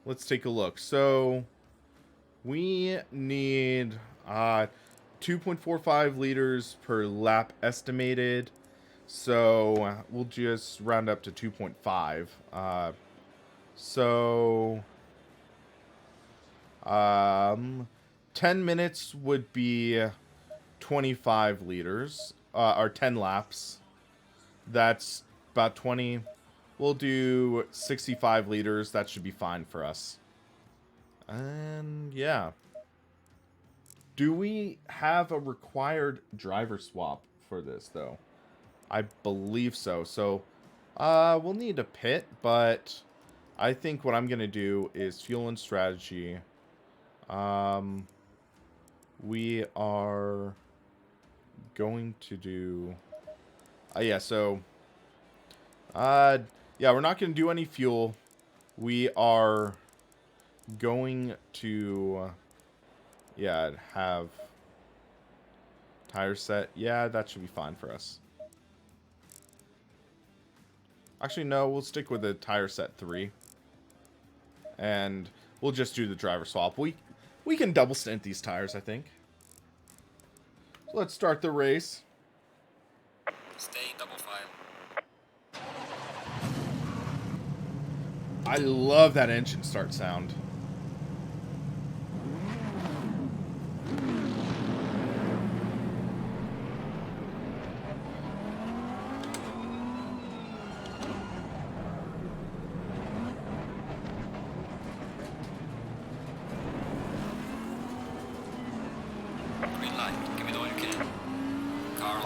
let's take a look. So we need 2.45 liters per lap estimated. So we'll just round up to 2.5. So 10 minutes would be 25 liters, or 10 laps. That's about 20. We'll do 65 liters. That should be fine for us. And yeah. Do we have a required driver swap for this, though? I believe so. So we'll need a pit, but I think what I'm going to do is fuel and strategy. We are going to do... yeah, so... yeah, we're not going to do any fuel. We are going to... yeah, have tire set. Yeah, that should be fine for us. Actually, no, we'll stick with the tire set 3. And we'll just do the driver swap. We can double stint these tires, I think. So let's start the race. Stay in double file. I love that engine start sound.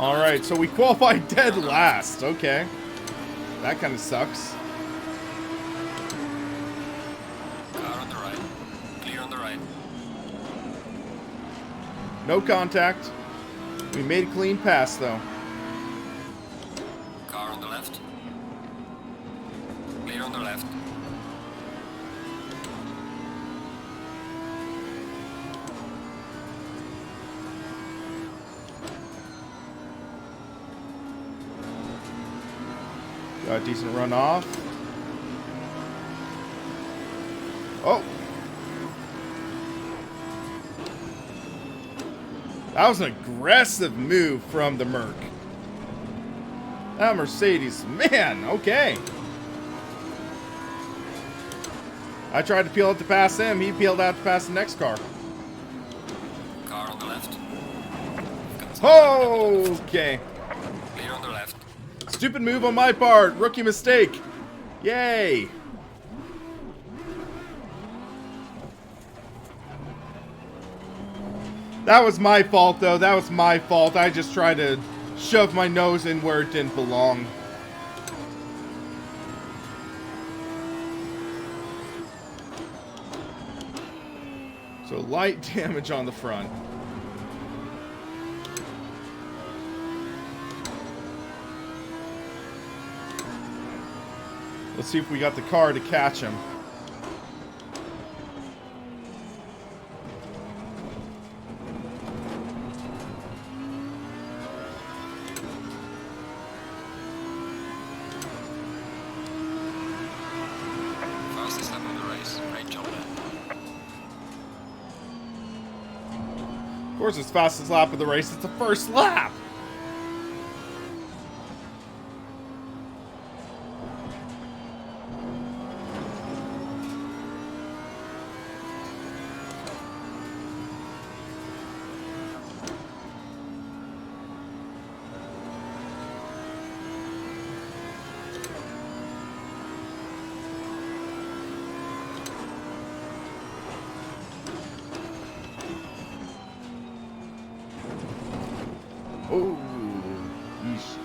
Alright, so we qualified dead last. Okay. That kind of sucks. Car on the right. Clear on the right. No contact. We made a clean pass, though. Car on the left. Clear on the left. Got a decent run off. Oh! That was an aggressive move from the Merc. That Mercedes, man, okay. I tried to peel out to pass him. He peeled out to pass the next car. Car on the left. Okay. Clear on the left. Stupid move on my part. Rookie mistake. Yay. That was my fault, though. That was my fault. I just tried to shove my nose in where it didn't belong. So light damage on the front. Let's see if we got the car to catch him. Fastest lap of the race. Great job, man. Of course, it's fastest lap of the race. It's the first lap. Oh, yeesh.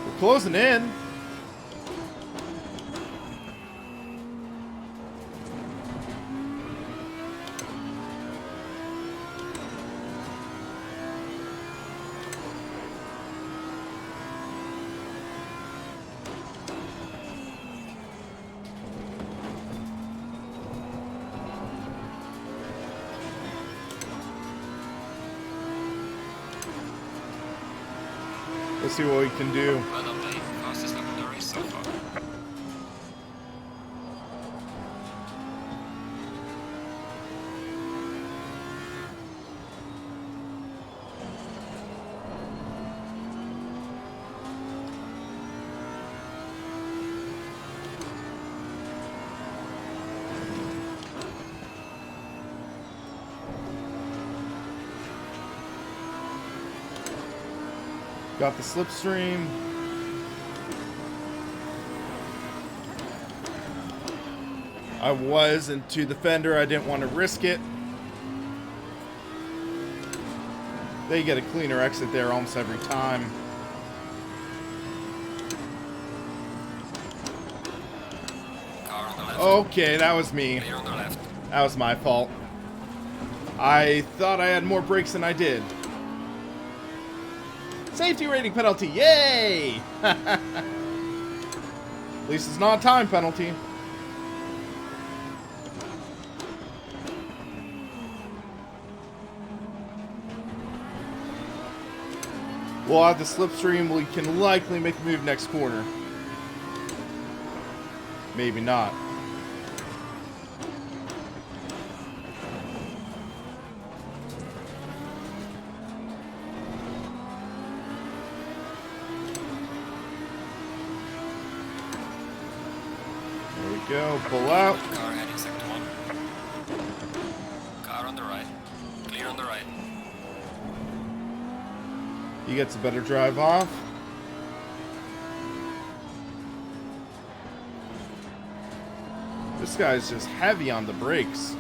We're closing in. Let's see what we can do. Well done, mate. Fastest lap of the race so far. Got the slipstream. I was into the fender. I didn't want to risk it. They get a cleaner exit there almost every time. Car on the left. Okay, that was me. Clear on the left. That was my fault. I thought I had more brakes than I did. Safety rating penalty, yay! At least it's not a time penalty. We'll have the slipstream. We can likely make a move next corner. Maybe not. There we go. Pull out. Car heading sector 1. He gets a better drive off. This guy's just heavy on the brakes.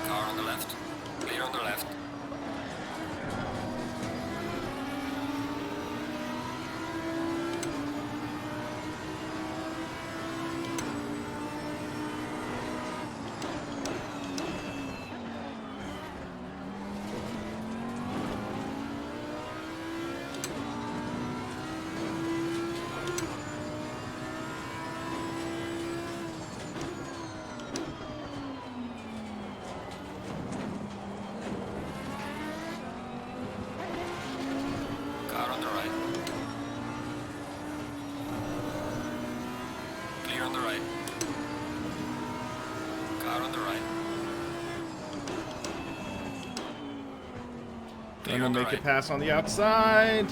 Car on the left. Clear on the left. Car on the right. Clear on the right. Car on the right. Clear Gonna on the make right. it pass on the outside.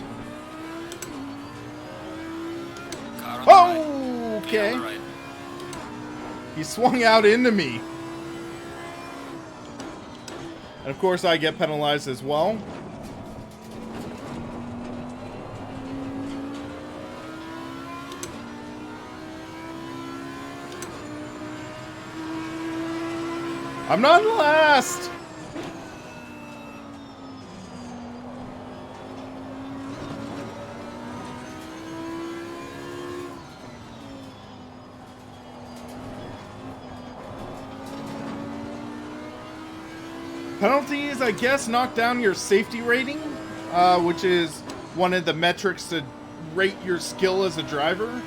Car on the right. Oh, Clear okay. on the right. He swung out into me. And of course I get penalized as well. I'm not last. Penalties, I guess, knock down your safety rating, which is one of the metrics to rate your skill as a driver.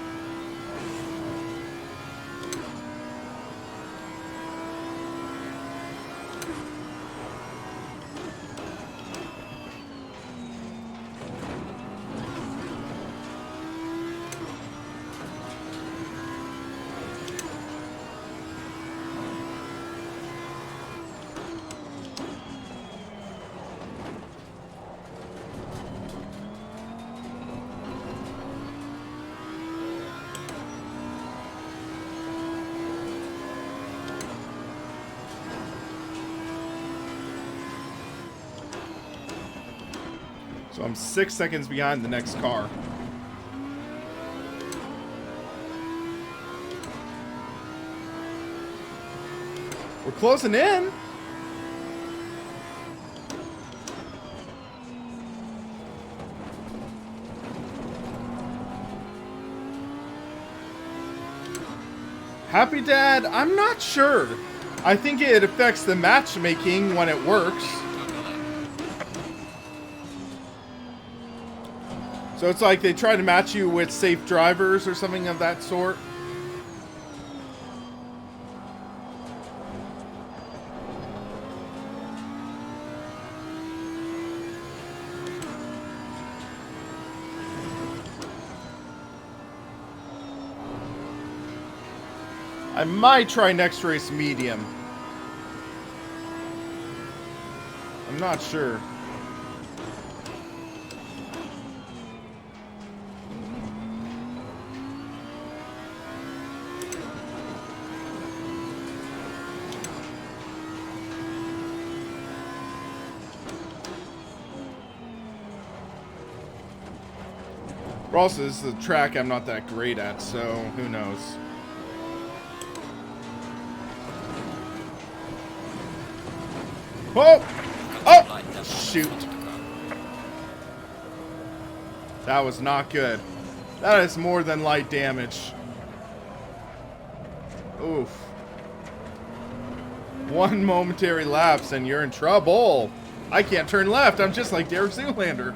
So I'm 6 seconds behind the next car. We're closing in. Happy Dad, I'm not sure. I think it affects the matchmaking when it works. So it's like they try to match you with safe drivers or something of that sort. I might try next race medium. I'm not sure. Also, this is a track I'm not that great at, so who knows. Oh! Oh! Shoot. That was not good. That is more than light damage. Oof. One momentary lapse and you're in trouble. I can't turn left. I'm just like Derek Zoolander.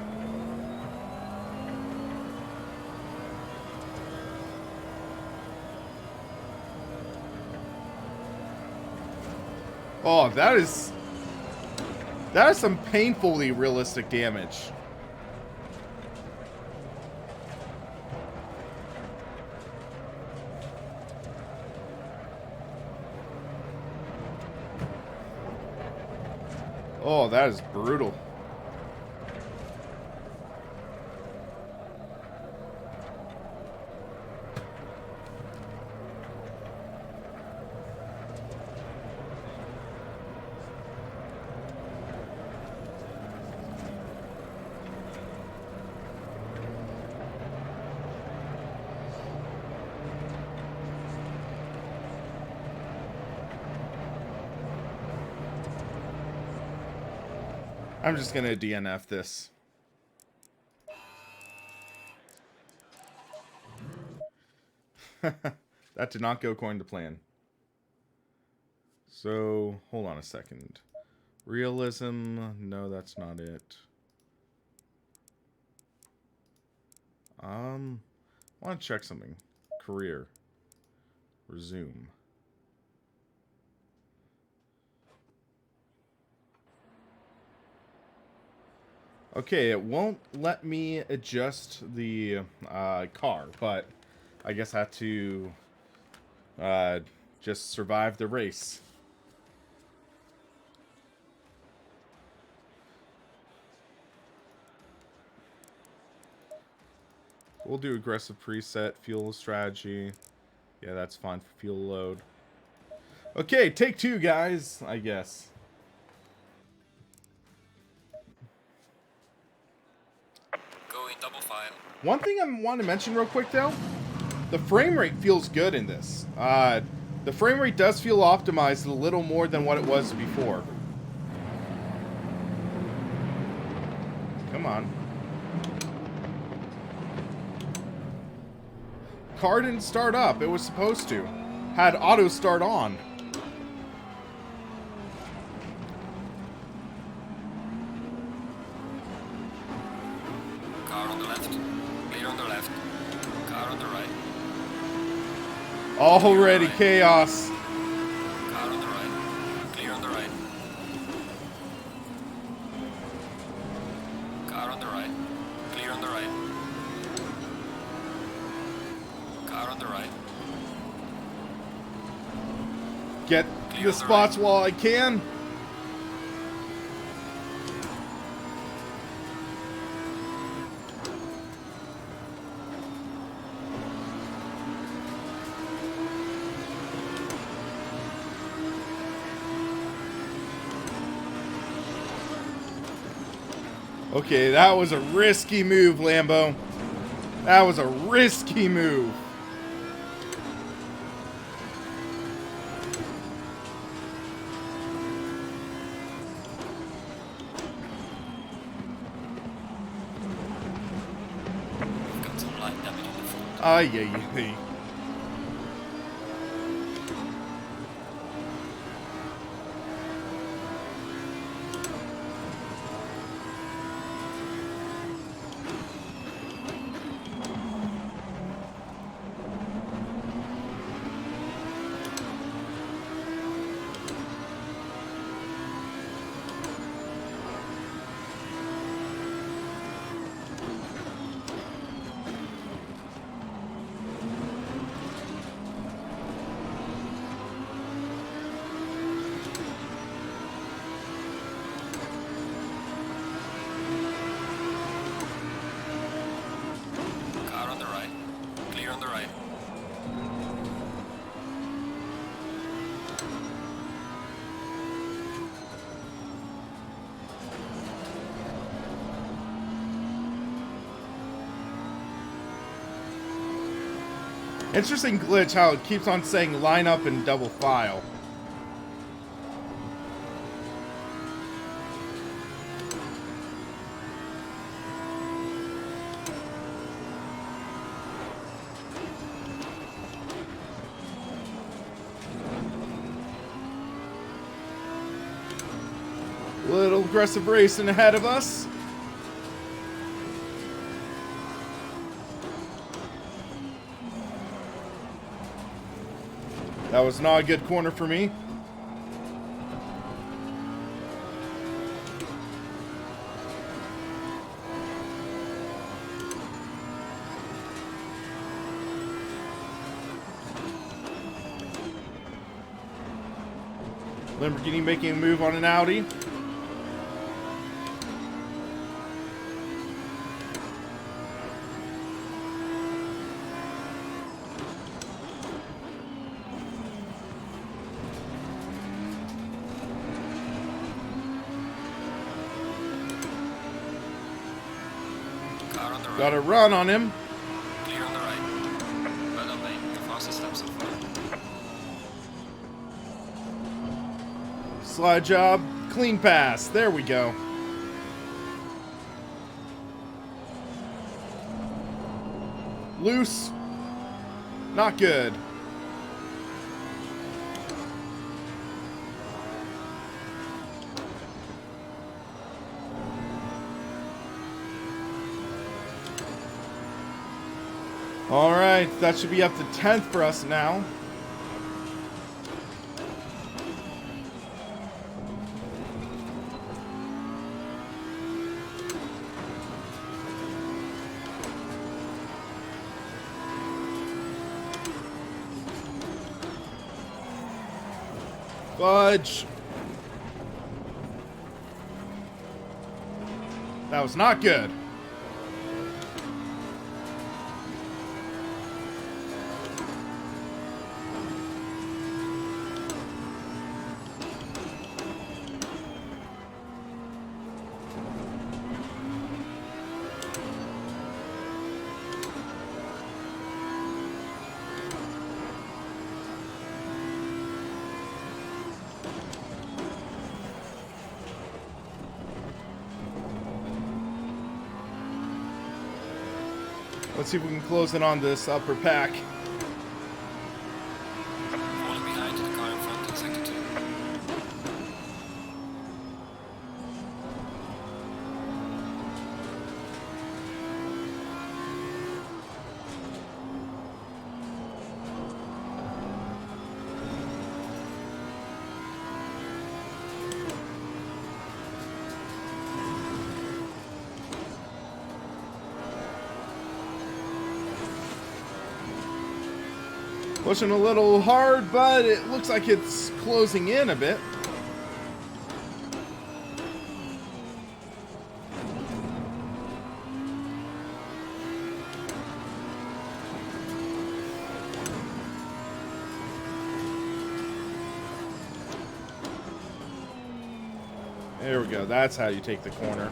Oh, that is some painfully realistic damage. Oh, that is brutal. I'm just gonna DNF this. That did not go according to plan. So, hold on a second. Realism, no, that's not it. I want to check something. Career. Resume. Okay, it won't let me adjust the car, but I guess I have to just survive the race. We'll do aggressive preset, fuel strategy. Yeah, that's fine for fuel load. Okay, take two, guys, I guess. Going double file. One thing I want to mention real quick, though. The frame rate feels good in this. The frame rate does feel optimized a little more than what it was before. Come on. Car didn't start up. It was supposed to. Had auto start on. Car on the left. Clear on the left. Car on the right. Already chaos. Car on the right. Clear on the right. Car on the right. Clear on the right. Car on the right. Get Clear the on the spots right. while I can. Okay, that was a risky move, Lambo. That was a risky move. We've got some light damage on the front. Ay, ay, ay. Car on the right. Clear on the right. Interesting glitch how it keeps on saying line up and double file. Little aggressive racing ahead of us. That was not a good corner for me. Lamborghini making a move on an Audi. Car on the right. Got a run on him. Clear on the right. Well done, mate. The fastest lap so far. Slide job. Clean pass. There we go. Loose. Not good. Alright, that should be up to 10th for us now. Fudge. That was not good. Let's see if we can close in on this upper pack. Falling behind to the car in front in sector 2. Pushing a little hard, but it looks like it's closing in a bit. There we go. That's how you take the corner.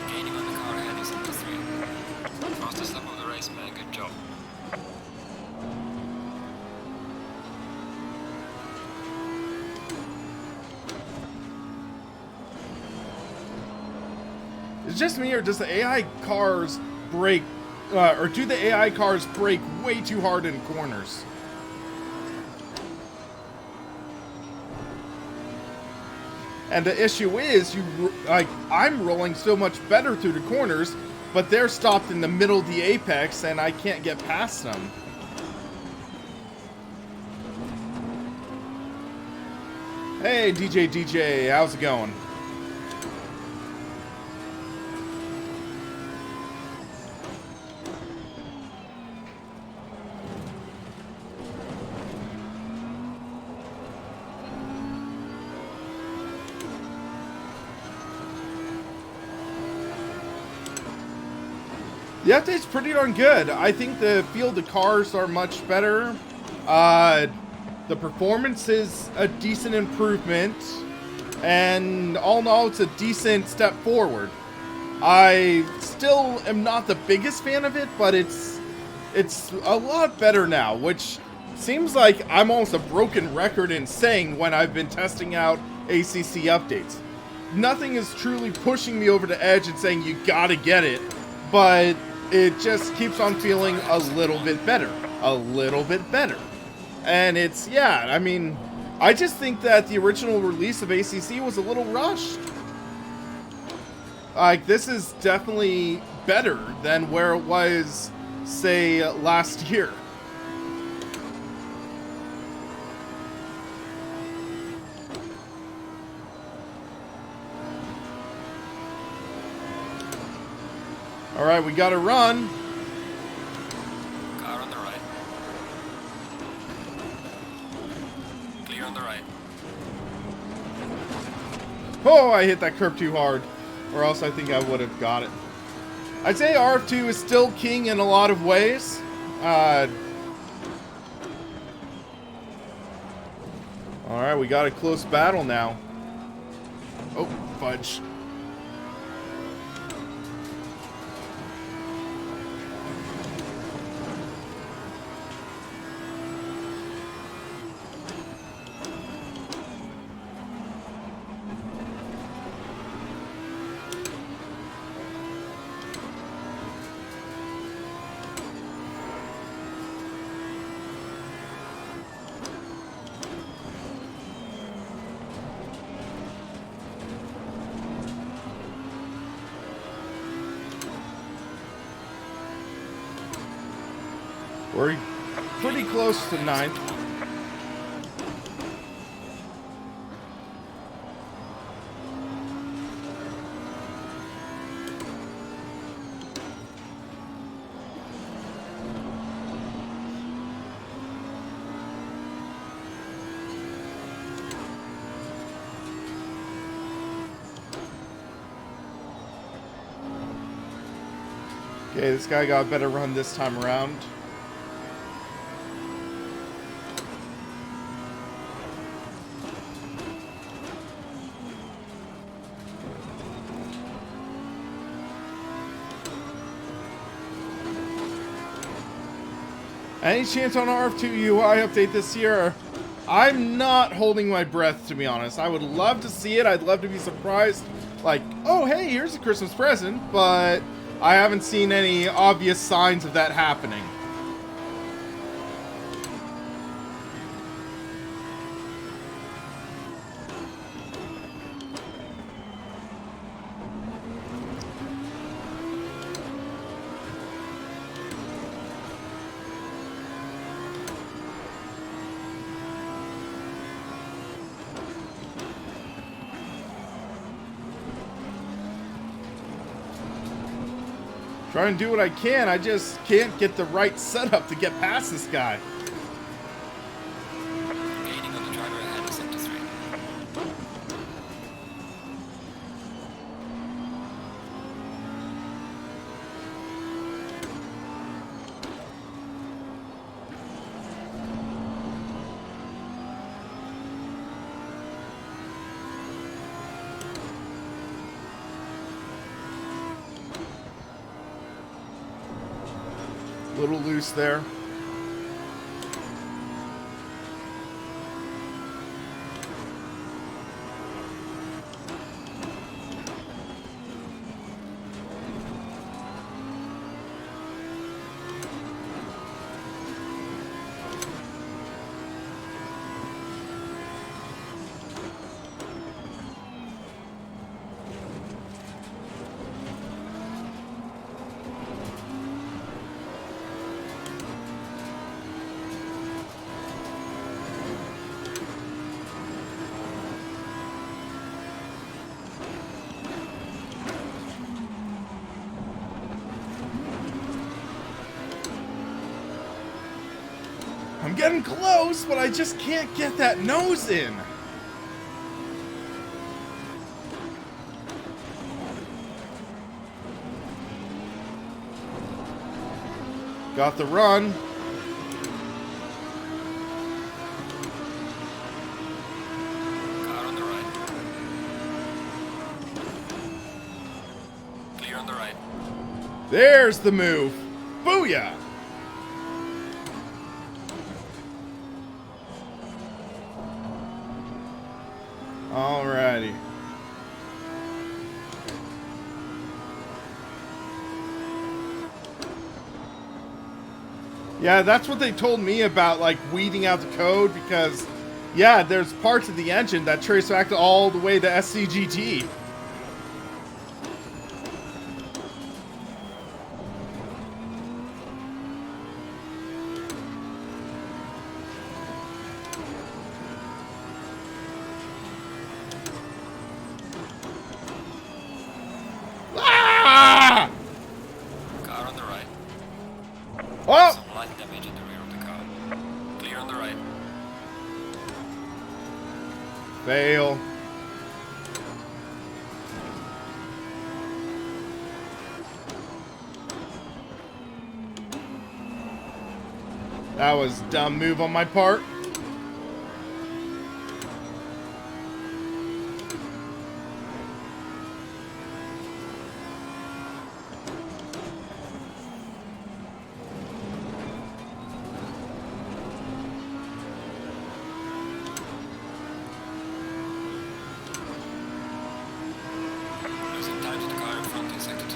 Gaining on the car ahead in sector 3. Fastest lap of the race, man. Good job. Is it just me, or does the AI cars brake, or do the AI cars brake way too hard in corners? And the issue is, I'm rolling so much better through the corners, but they're stopped in the middle of the apex, and I can't get past them. Hey, DJ, how's it going? The update's pretty darn good. I think the field of cars are much better. The performance is a decent improvement. And all in all, it's a decent step forward. I still am not the biggest fan of it, but it's a lot better now, which seems like I'm almost a broken record in saying when I've been testing out ACC updates. Nothing is truly pushing me over the edge and saying you gotta get it, but it just keeps on feeling a little bit better. A little bit better. And it's, yeah, I mean, I just think that the original release of ACC was a little rushed. Like, this is definitely better than where it was, say, last year. Alright, we gotta run. Car on the right. Clear on the right. Oh, I hit that curb too hard. Or else I think I would have got it. I'd say RF2 is still king in a lot of ways. Alright, we got a close battle now. Oh, fudge. We're pretty close to ninth. Okay, this guy got a better run this time around. Any chance on RF2 UI update this year? I'm not holding my breath, to be honest. I would love to see it. I'd love to be surprised. Like, oh, hey, here's a Christmas present. But I haven't seen any obvious signs of that happening. Try and do what I can. I just can't get the right setup to get past this guy. Gaining on the driver ahead of sector 3. A little loose there. I'm getting close, but I just can't get that nose in. Got the run. Car on the right. Clear on the right. There's the move. Booyah! Alrighty. Yeah, that's what they told me about, like, weeding out the code, because, yeah, there's parts of the engine that trace back to all the way to SCGT. Car on the right. Oh! Some light damage in the rear of the car. Clear on the right. Fail. That was a dumb move on my part. Losing time to the car in front in sector 2.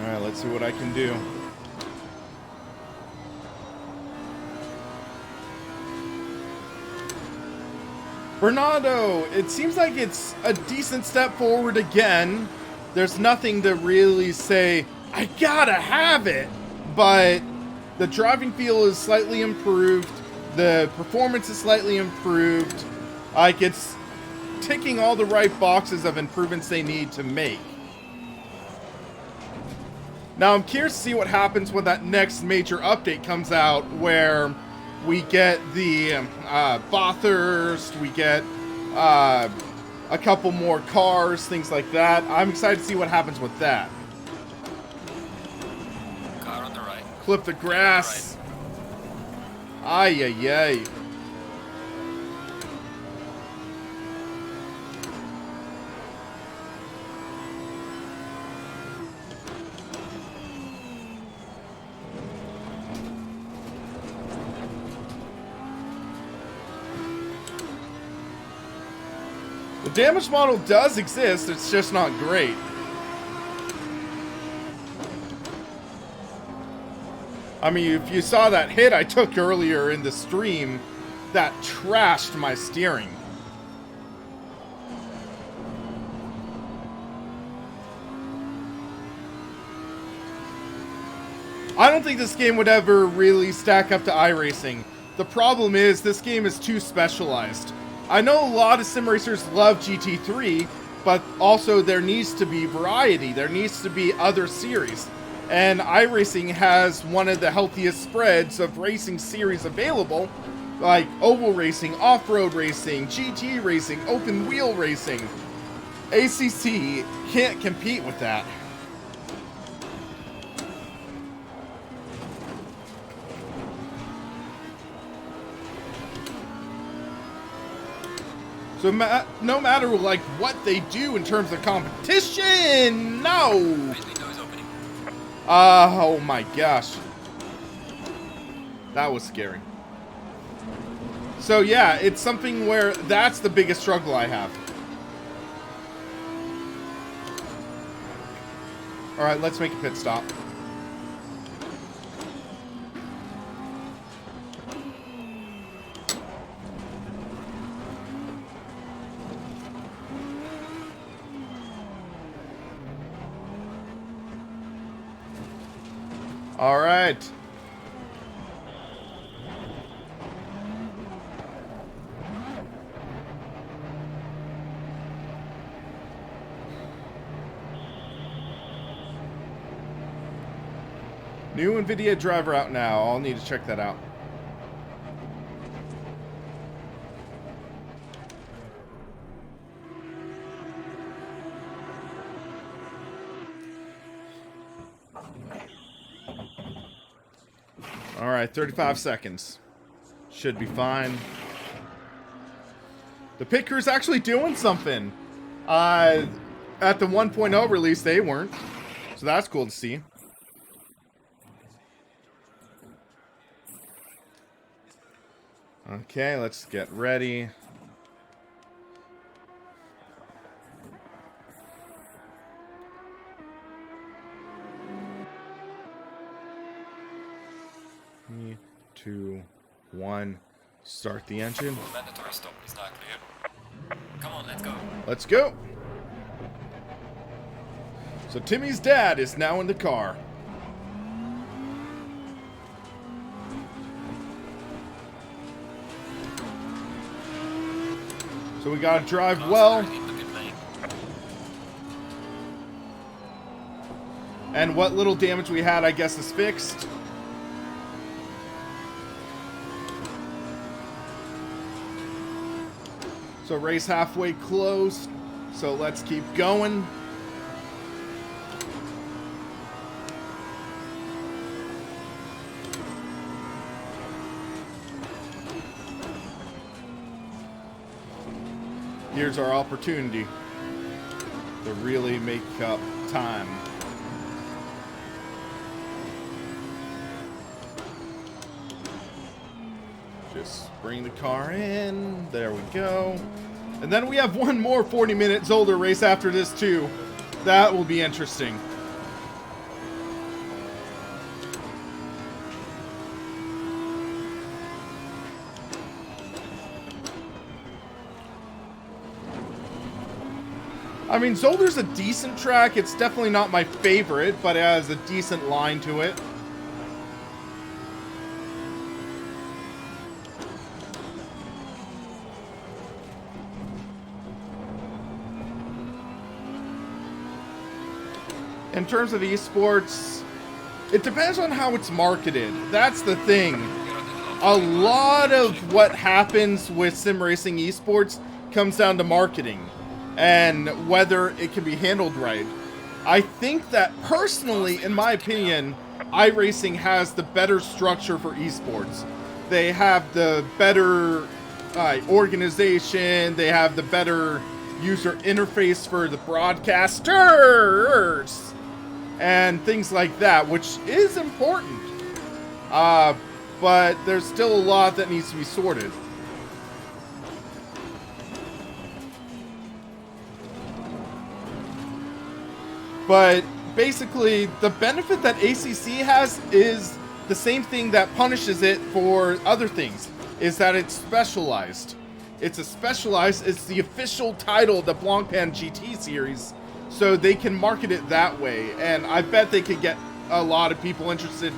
Alright, let's see what I can do. Bernardo, it seems like it's a decent step forward again. There's nothing to really say, I gotta have it. But the driving feel is slightly improved. The performance is slightly improved. Like, it's ticking all the right boxes of improvements they need to make. Now, I'm curious to see what happens when that next major update comes out, where we get the Bathurst, we get a couple more cars, things like that. I'm excited to see what happens with that. Car on the right. Clip the grass. Ay, ay, ay. The damage model does exist, it's just not great. I mean, if you saw that hit I took earlier in the stream, that trashed my steering. I don't think this game would ever really stack up to iRacing. The problem is, this game is too specialized. I know a lot of sim racers love GT3, but also there needs to be variety. There needs to be other series. And iRacing has one of the healthiest spreads of racing series available, like oval racing, off-road racing, GT racing, open wheel racing. ACC can't compete with that. So no matter like what they do in terms of competition, no. Oh my gosh, that was scary. So yeah, it's something where that's the biggest struggle I have. All right, let's make a pit stop. All right. New NVIDIA driver out now. I'll need to check that out. Alright, 35 seconds. Should be fine. The pit crew's actually doing something. At the 1.0 release, they weren't. So that's cool to see. Okay, let's get ready. Three, 2, 1. Start the engine. Mandatory stop is not clear. Come on, let's go. Let's go. So Timmy's dad is now in the car. So we gotta drive well. And what little damage we had, I guess, is fixed. So race halfway close. So let's keep going. Here's our opportunity to really make up time. Just bring the car in. There we go. And then we have one more 40-minute Zolder race after this too. That will be interesting. I mean, Zolder's a decent track. It's definitely not my favorite, but it has a decent line to it. In terms of esports, it depends on how it's marketed. That's the thing. A lot of what happens with sim racing esports comes down to marketing and whether it can be handled right. I think that personally, in my opinion, iRacing has the better structure for esports. They have the better organization. They have the better user interface for the broadcasters and things like that, which is important. But there's still a lot that needs to be sorted. But basically, the benefit that ACC has is the same thing that punishes it for other things, is that it's specialized. It's the official title of the Blancpain GT series, so they can market it that way, and I bet they could get a lot of people interested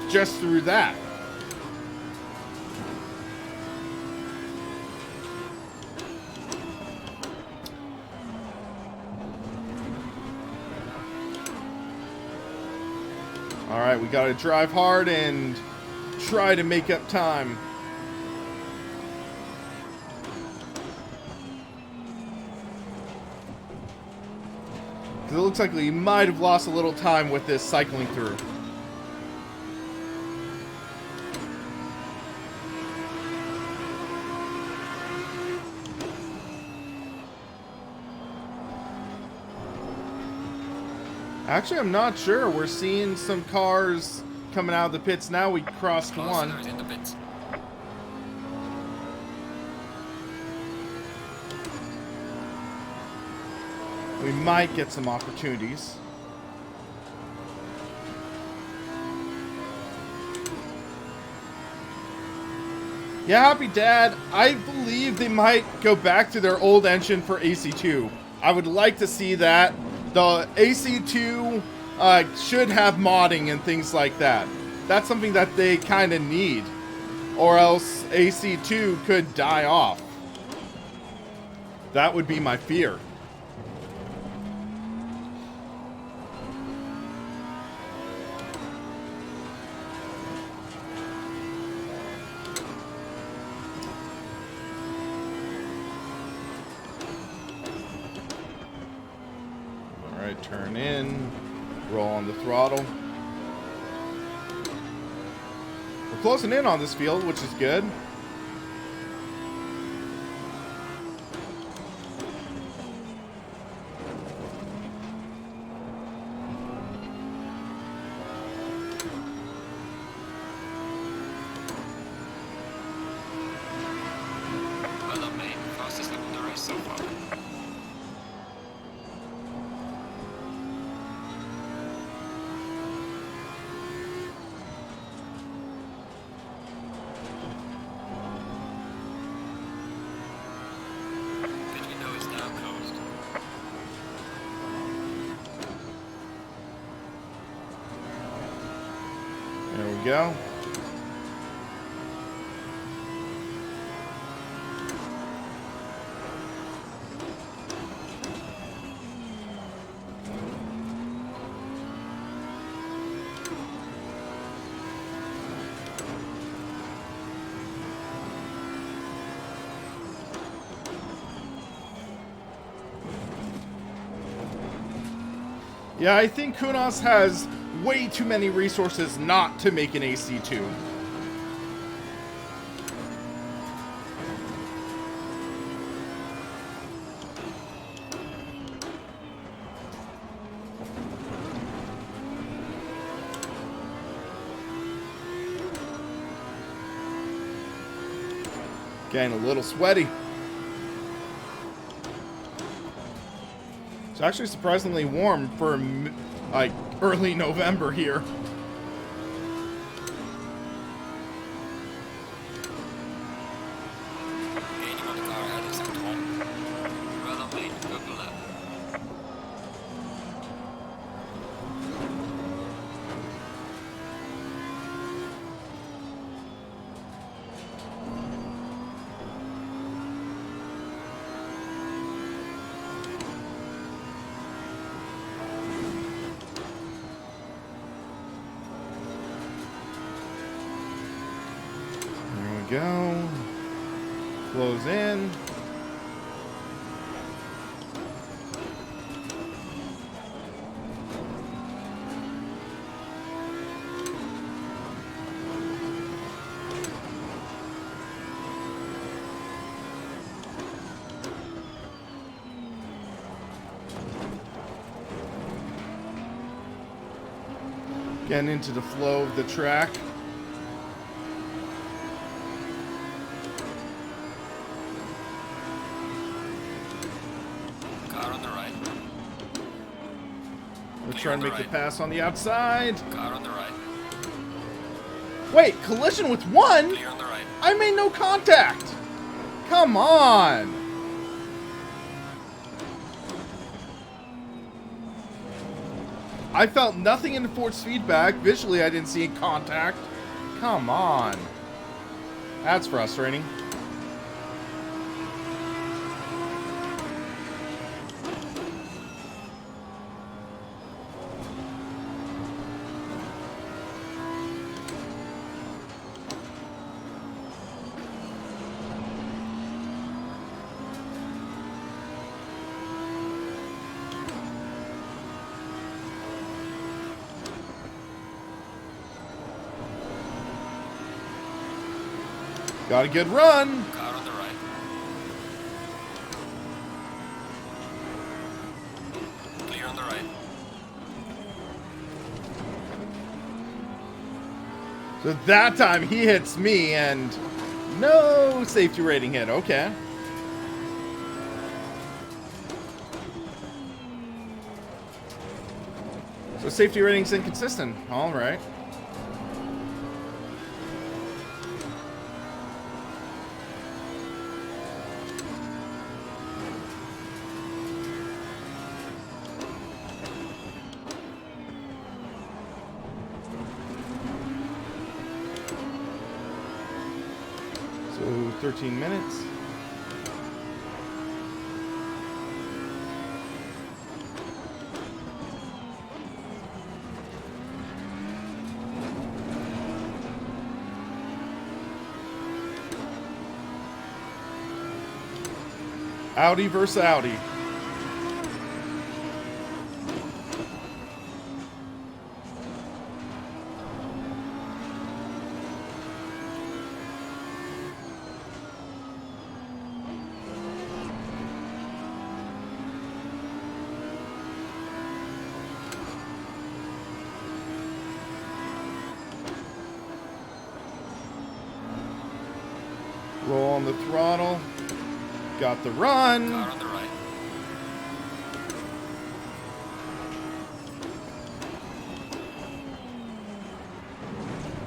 just through that. Alright, we gotta drive hard and try to make up time. It looks like we might have lost a little time with this cycling through. Actually, I'm not sure. We're seeing some cars coming out of the pits now. We crossed one. In the pits. We might get some opportunities. Yeah, Happy Dad, I believe they might go back to their old engine for AC2. I would like to see that. The AC2 should have modding and things like that. That's something that they kind of need. Or else AC2 could die off. That would be my fear. Alright, turn in, roll on the throttle. We're closing in on this field, which is good. Well done, mate. Fastest lap of the race so far. Pit window is now closed. There we go. Yeah, I think Kunos has way too many resources not to make an AC2. Getting a little sweaty. It's actually surprisingly warm for like early November here. Gaining on the car ahead is at 1. Well on lane, Google left. Go. Close in. Getting into the flow of the track. Trying to make the pass on the outside. Car on the right. Wait, collision with one? Clear on the right. I made no contact. Come on. I felt nothing in the force feedback. Visually, I didn't see contact. Come on. That's frustrating. Got a good run. Car on the right. Clear on the right. So that time he hits me and no safety rating hit. Okay. So safety rating's inconsistent. All right. So 13 minutes. Audi versus Audi. Roll on the throttle. Got the run. Car on the right.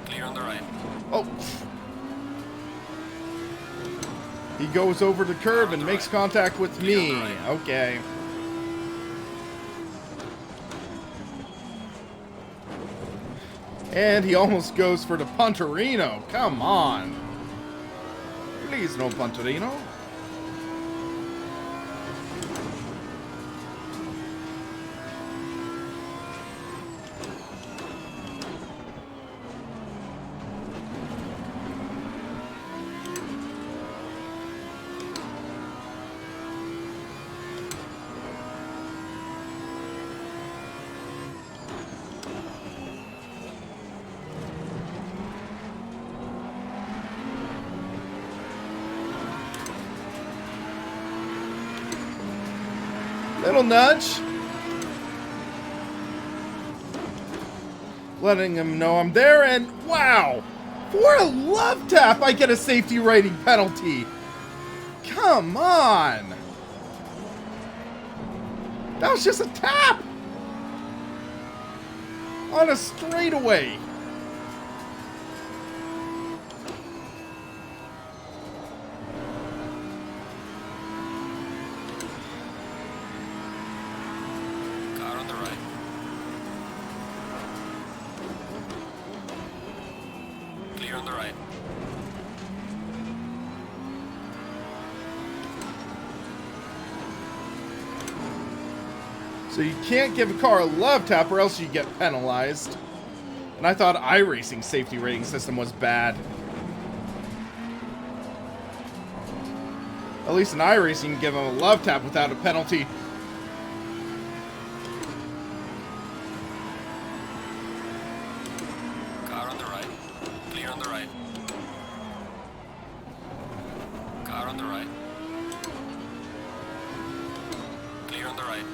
Clear on the right. Oh. He goes over the curb and makes contact with me. Okay. And he almost goes for the Punterino. Come on. Please no Punterino. Little nudge. Letting him know I'm there, and wow! For a love tap, I get a safety rating penalty. Come on! That was just a tap! On a straightaway. Car on the right. Clear on the right. So you can't give a car a love tap or else you get penalized. And I thought iRacing's safety rating system was bad. At least in iRacing you can give them a love tap without a penalty. Car on the right. Clear on the right. Car on the right. Clear on the right.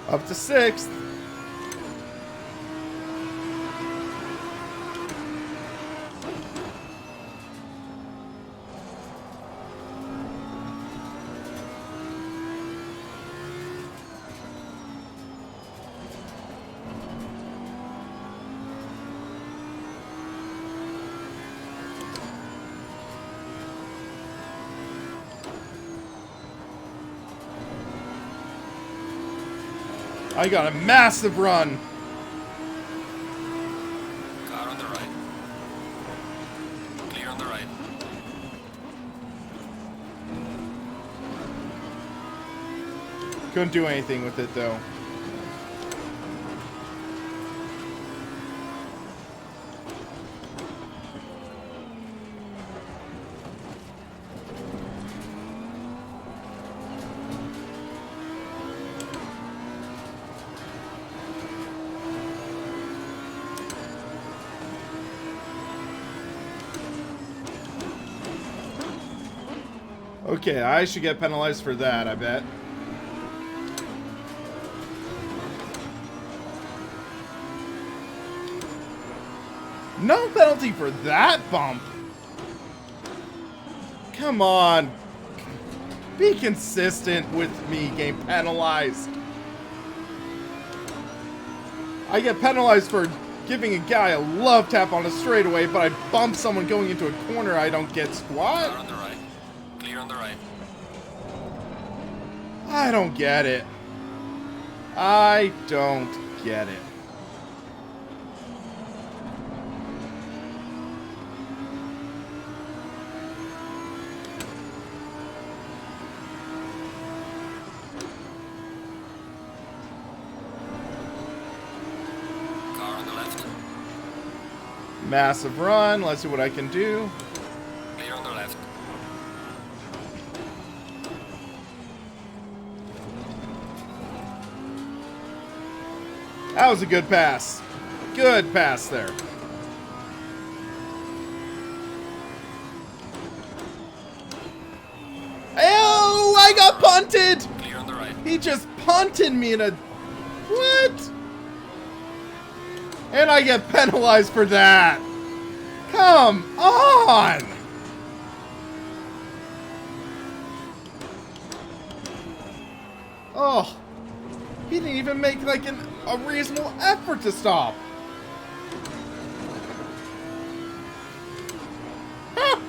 Up to 6th. I got a massive run. Car on the right. Clear on the right. Couldn't do anything with it though. Okay, I should get penalized for that, I bet. No penalty for that bump. Come on. Be consistent with me getting penalized. I get penalized for giving a guy a love tap on a straightaway, but I bump someone going into a corner, I don't get squat. Car on the right. Clear on the right. I don't get it. I don't get it. Car on the left. Massive run. Let's see what I can do. Clear on the left. That was a good pass. Good pass there. Oh, I got punted. Clear on the right. He just punted me in a... What? And I get penalized for that. Come on. Oh. He didn't even make like a reasonable effort to stop. Ah.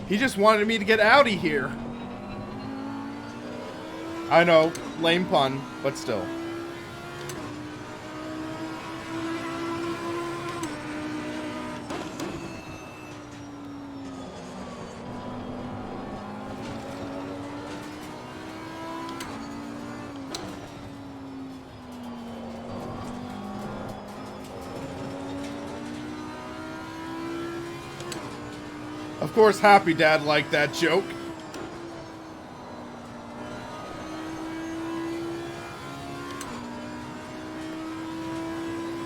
He just wanted me to get out of here. I know, lame pun, but still. Of course, Happy Dad liked that joke.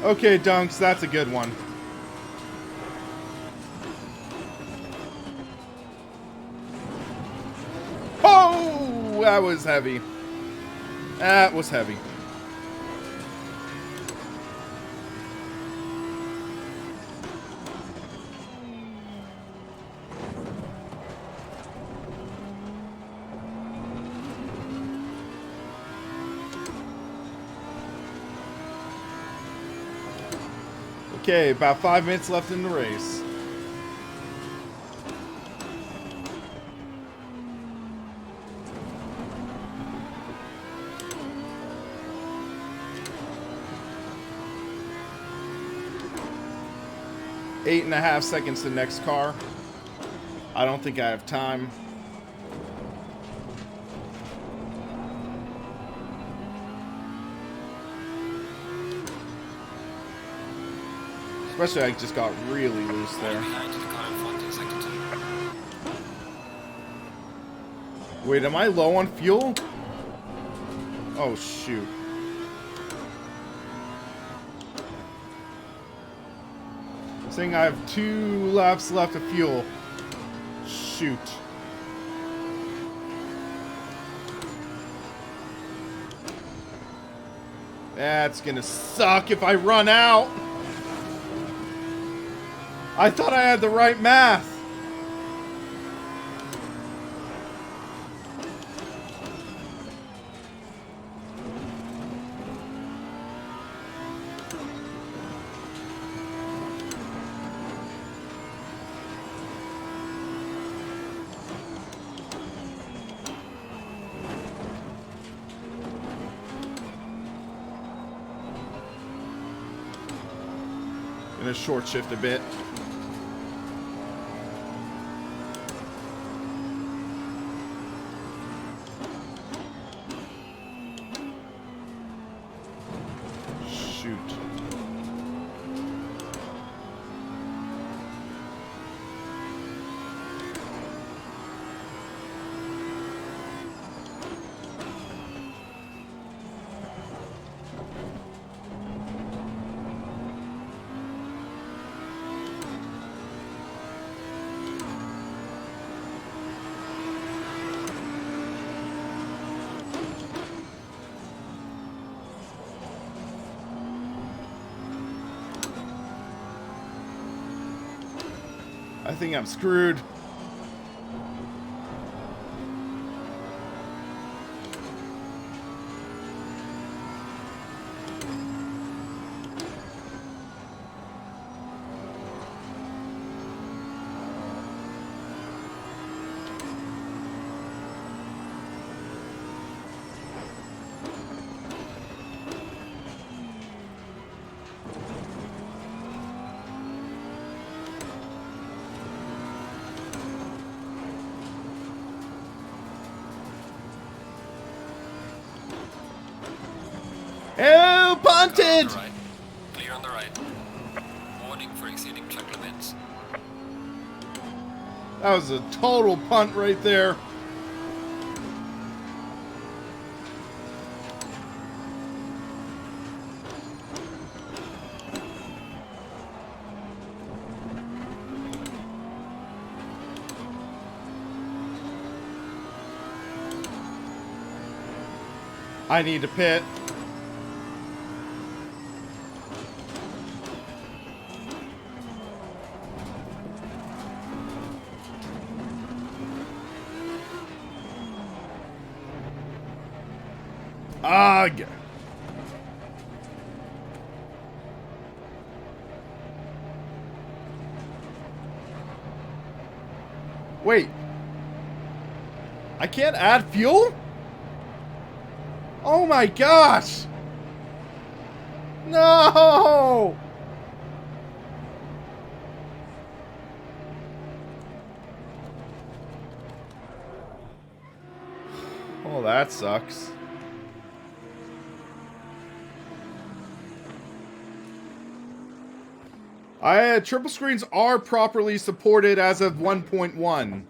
Okay, Dunks, that's a good one. Oh, that was heavy. That was heavy. Okay, about 5 minutes left in the race. Eight and a half seconds to the next car. I don't think I have time. Especially I just got really loose there. Wait, am I low on fuel? Oh, shoot. Saying I have 2 laps left of fuel. Shoot. That's gonna suck if I run out. I thought I had the right math. Gonna short shift a bit. Shoot. I think I'm screwed. Oh, punted! Right. Clear on the right. Warning for exceeding track limits. That was a total punt right there. I need to pit. Ugh. Wait. I can't add fuel? Oh my gosh! No! Oh, that sucks. Triple screens are properly supported as of 1.1. Come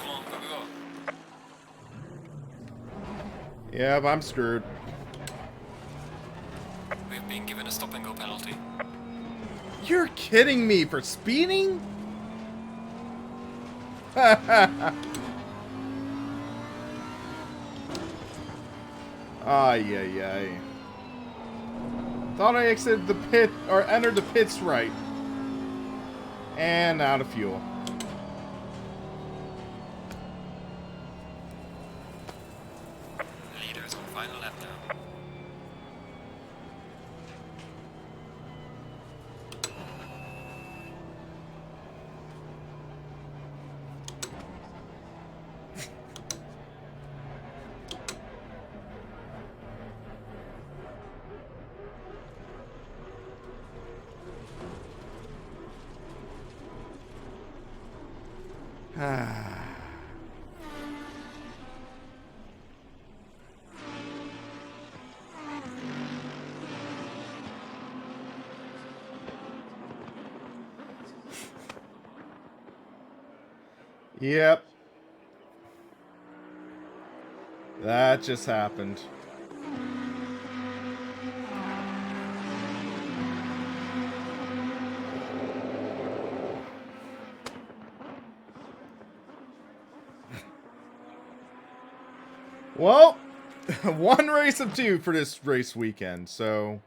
on, go, go, go. Yeah, but I'm screwed. We've been given a stop and go penalty. You're kidding me for speeding? Ay, ay, ay. Thought I exited the pit, or entered the pits right. And out of fuel. Leaders on final lap now. Yep. That just happened. Well, one race of two for this race weekend, so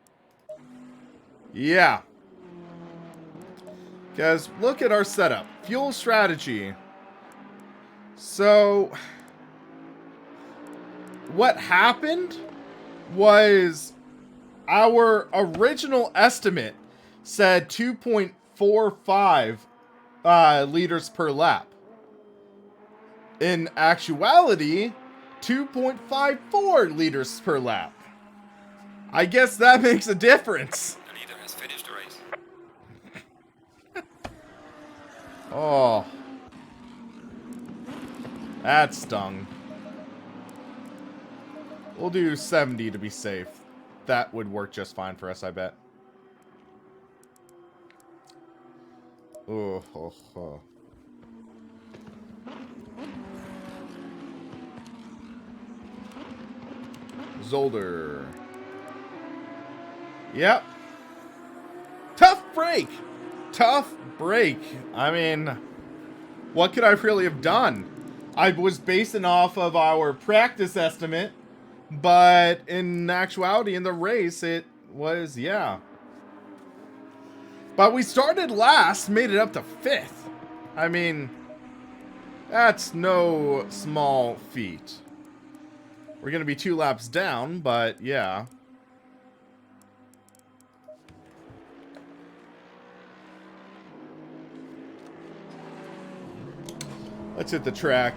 yeah. Guys, look at our setup. Fuel strategy. So, what happened was our original estimate said 2.45 liters per lap. In actuality, 2.54 liters per lap. I guess that makes a difference. The leader has finished the race. Oh. That stung. We'll do 70 to be safe. That would work just fine for us, I bet. Oh, oh, oh. Zolder. Yep. Tough break. Tough break. I mean, what could I really have done? I was basing off of our practice estimate, but in actuality, in the race, it was, yeah. But we started last, made it up to 5th. I mean, that's no small feat. We're going to be 2 laps down, but yeah. Let's hit the track.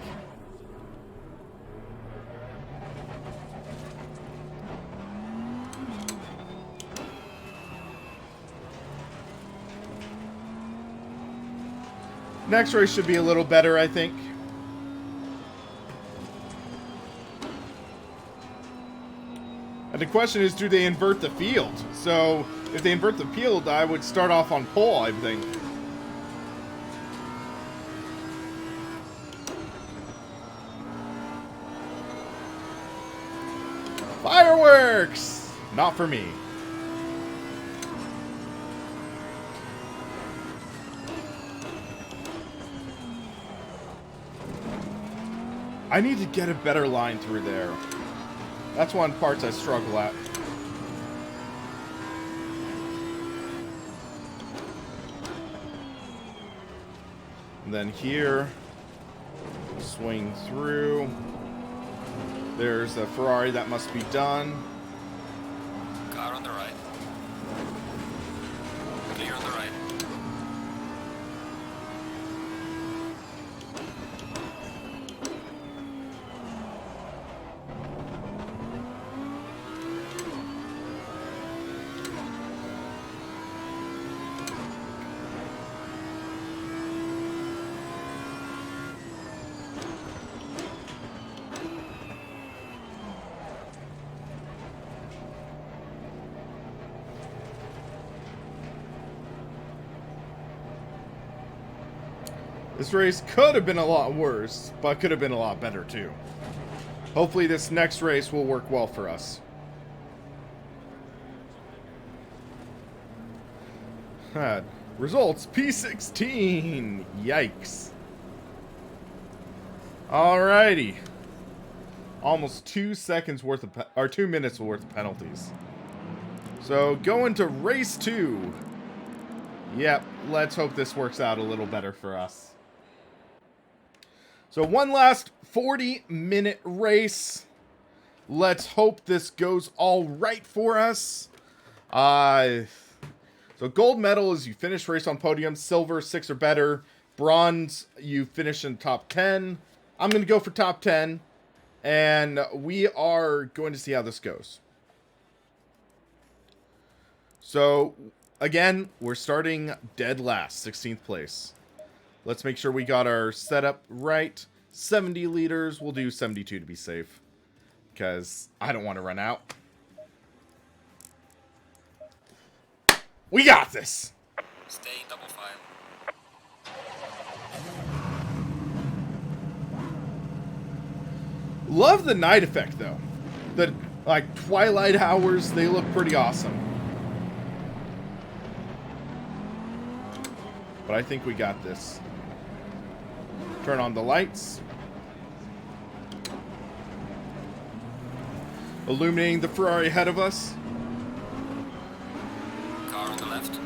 Next race should be a little better, I think. And the question is, do they invert the field? So, if they invert the field, I would start off on pole, I think. Fireworks! Not for me. I need to get a better line through there. That's one of the parts I struggle at. And then here, swing through. There's a Ferrari that must be done. Car on the right. Clear on the right. This race could have been a lot worse, but could have been a lot better too. Hopefully this next race will work well for us. Results, P16. Yikes. Alrighty. Almost 2 seconds worth of, or 2 minutes worth of penalties. So going to race 2. Yep, let's hope this works out a little better for us. So one last 40-minute race. Let's hope this goes all right for us. So gold medal is you finish race on podium. Silver, 6 or better. Bronze, you finish in top 10. I'm going to go for top 10. And we are going to see how this goes. So, again, we're starting dead last, 16th place. Let's make sure we got our setup right. 70 liters. We'll do 72 to be safe, because I don't want to run out. We got this! Stay in double file. Love the night effect, though. The, like, twilight hours, they look pretty awesome. But I think we got this. Turn on the lights. Illuminating the Ferrari ahead of us. Car on the left.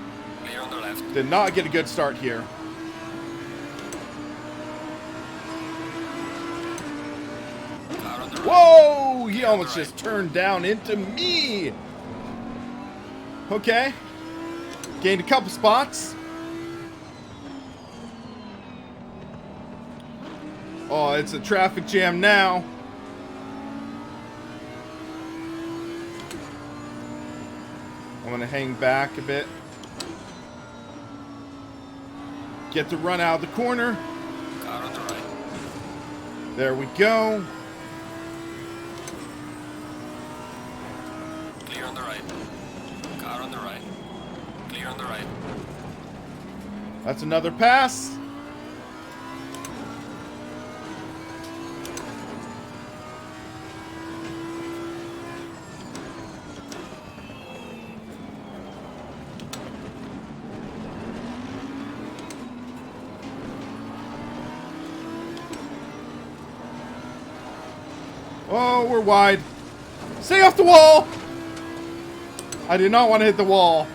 Clear on the left. Did not get a good start here. Car on the right. Whoa! He almost just turned down into me. Okay. Gained a couple spots. Oh, it's a traffic jam now. I'm going to hang back a bit. Get the run out of the corner. Car on the right. There we go. Clear on the right. Car on the right. Clear on the right. That's another pass. Oh, we're wide. Stay off the wall! I did not want to hit the wall.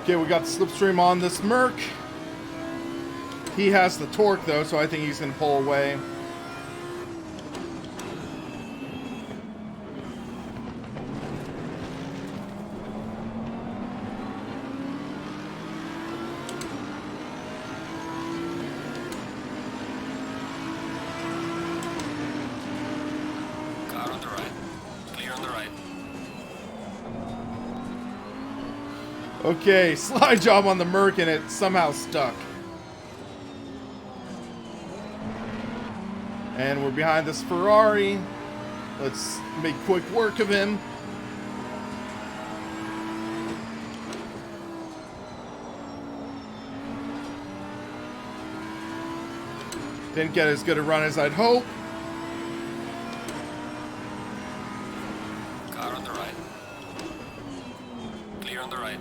Okay, we got the slipstream on this Merc. He has the torque, though, so I think he's going to pull away. Car on the right. Clear on the right. Okay, slide job on the Merc and it somehow stuck. And we're behind this Ferrari. Let's make quick work of him. Didn't get as good a run as I'd hope. Car on the right. Clear on the right.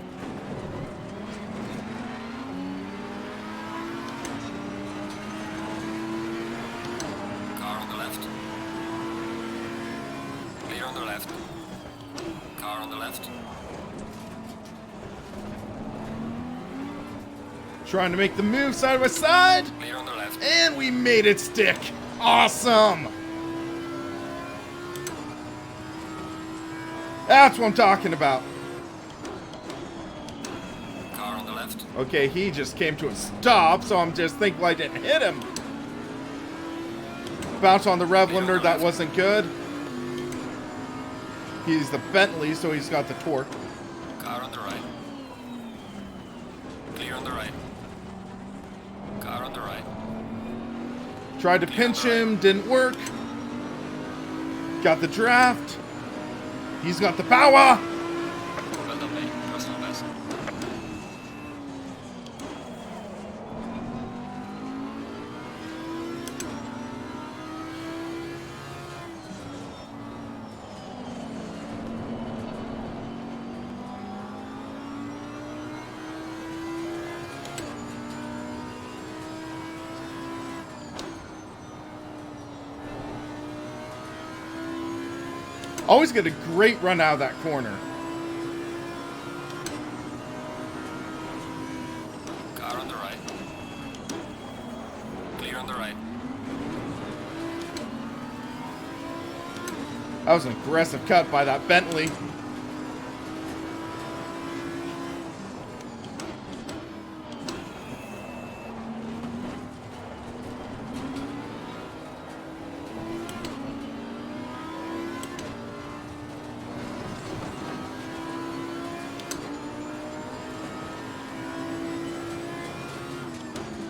Car on the left. Clear on the left. Car on the left. Trying to make the move side by side. Clear on the left. And we made it stick. Awesome. That's what I'm talking about. Car on the left. Okay, he just came to a stop, so I'm just thankful I didn't hit him. Bounce on the Revlander, that wasn't good. He's the Bentley, so he's got the torque. Car on the right. Clear on the right. Car on the right. Tried to pinch him, didn't work. Got the draft. He's got the power. Always get a great run out of that corner. Car on the right. Clear on the right. That was an aggressive cut by that Bentley.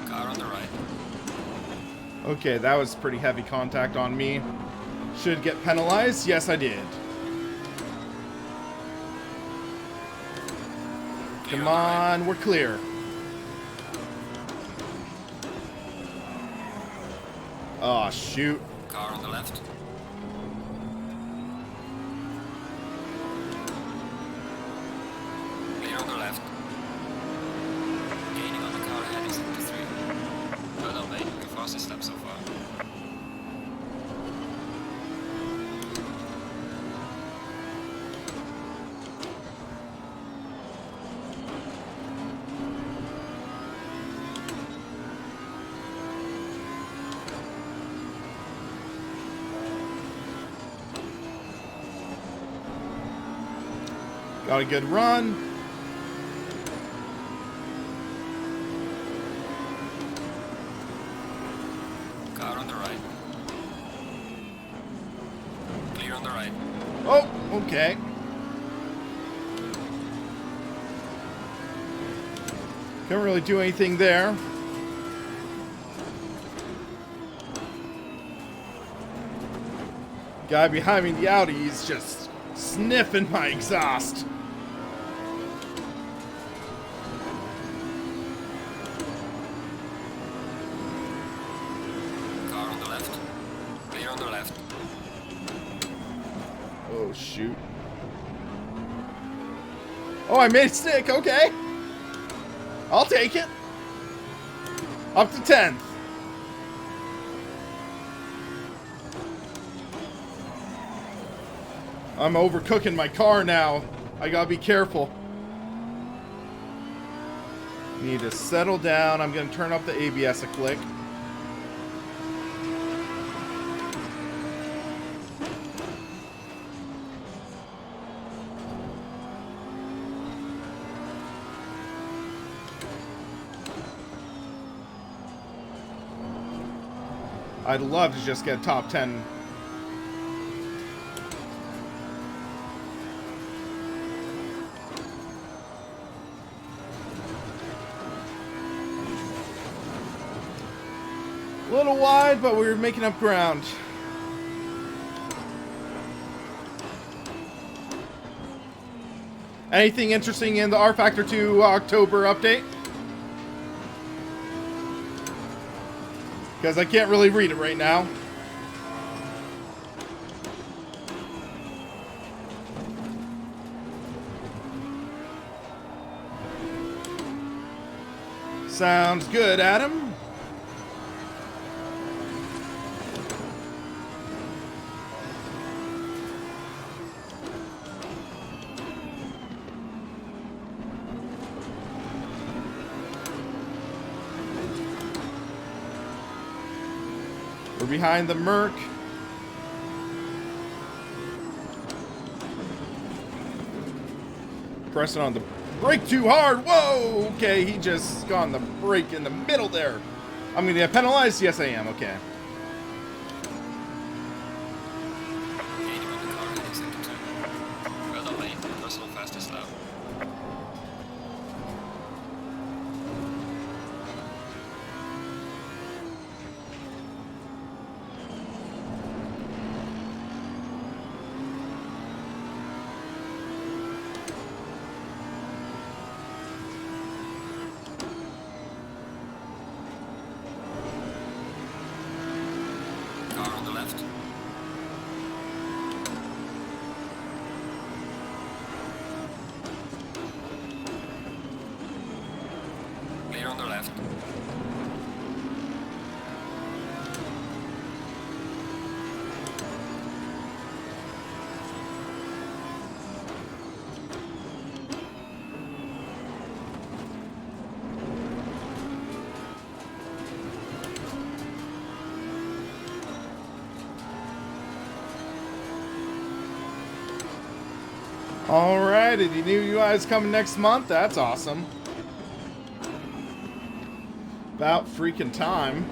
Car on the right. Okay, that was pretty heavy contact on me. Should get penalized. Yes, I did. Come on, we're clear. Oh, shoot. Car on the left. Clear on the left. Gaining on the car ahead is 53. Well done, mate. Your fastest lap so far. Got a good run. Car on the right. Clear on the right. Oh, okay. Couldn't really do anything there. Guy behind me in the Audi is just sniffing my exhaust. Car on the left. Clear on the left. Oh, shoot. Oh, I made it stick. Okay. I'll take it. Up to 10th. I'm overcooking my car now. I gotta be careful. Need to settle down. I'm gonna turn up the ABS a click. I'd love to just get top 10. A little wide, but we're making up ground. Anything interesting in the R Factor 2 October update? Because I can't really read it right now. Sounds good, Adam. We're behind the Merc. Pressing on the brake too hard. Whoa! Okay, he just got on the brake in the middle there. I'm going to get penalized? Yes, I am. Okay. Gaining on the car ahead is 72. Well done, mate. Personal fastest lap. Alright, and you knew you guys coming next month? That's awesome. About freaking time.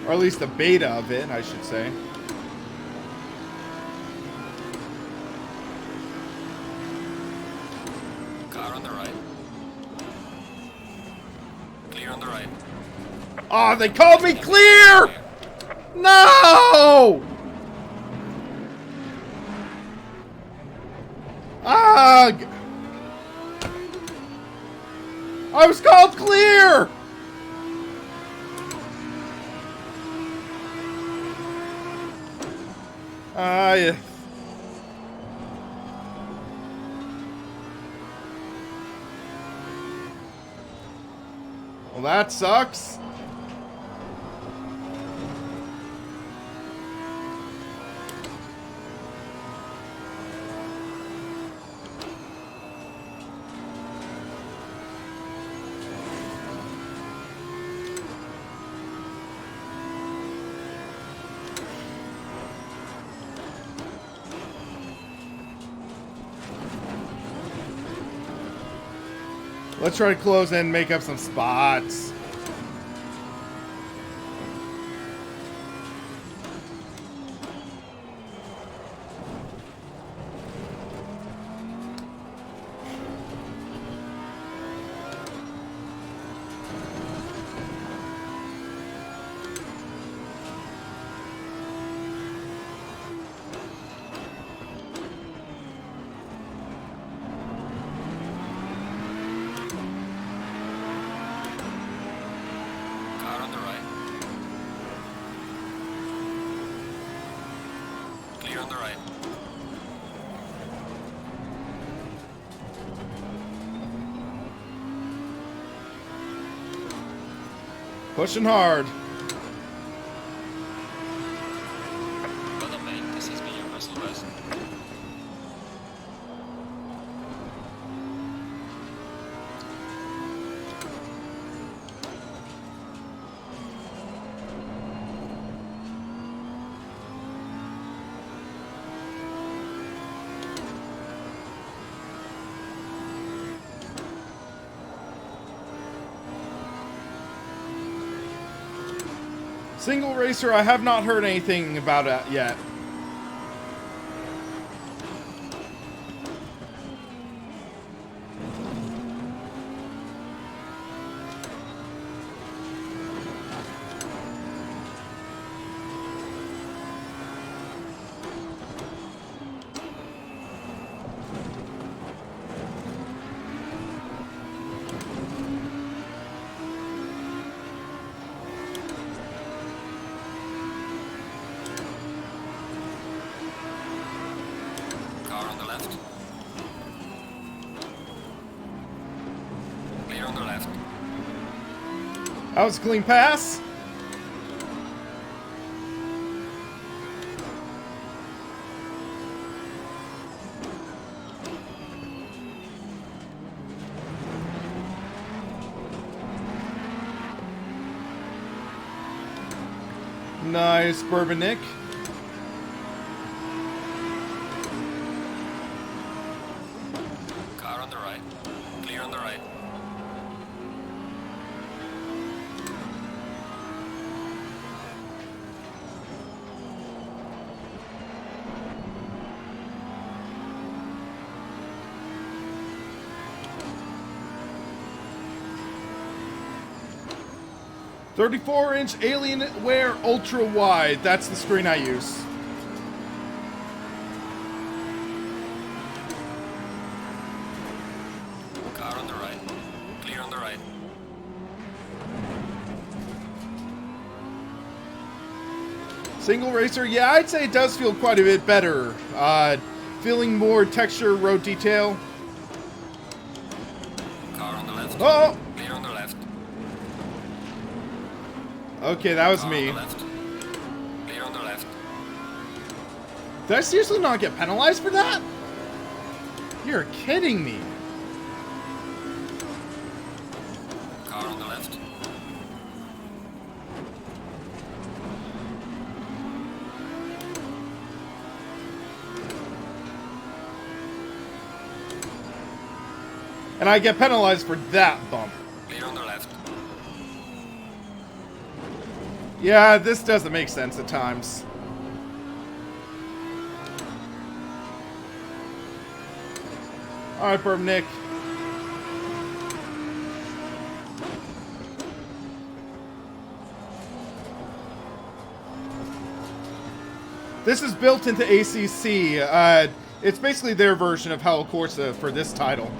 Or at least the beta of it, I should say. Car on the right. Clear on the right. Oh, they called me clear! No! Ah! I was called clear! Yeah. Well, that sucks. Let's try to close in and make up some spots. Car on the right. Clear on the right. Pushing hard. Well done, mate. This has been your personal best. Single racer, I have not heard anything about it yet. Car on the left. Clear on the left. That was a clean pass. Nice, Bourbon Nick. Car on the right. Clear on the right. .34-inch Alienware Ultra Wide. That's the screen I use. Car on the right. Clear on the right. Single racer, yeah, I'd say it does feel quite a bit better. Feeling more texture, road detail. Car on the left. Oh! Clear on the left. Okay, that was Car me. on the left. Clear on the left. Did I seriously not get penalized for that? You're kidding me. Car on the left. And I get penalized for that bump. Clear on the left. Yeah, this doesn't make sense at times. Alright, Burp Nick. This is built into ACC. It's basically their version of Assetto Corsa for this title.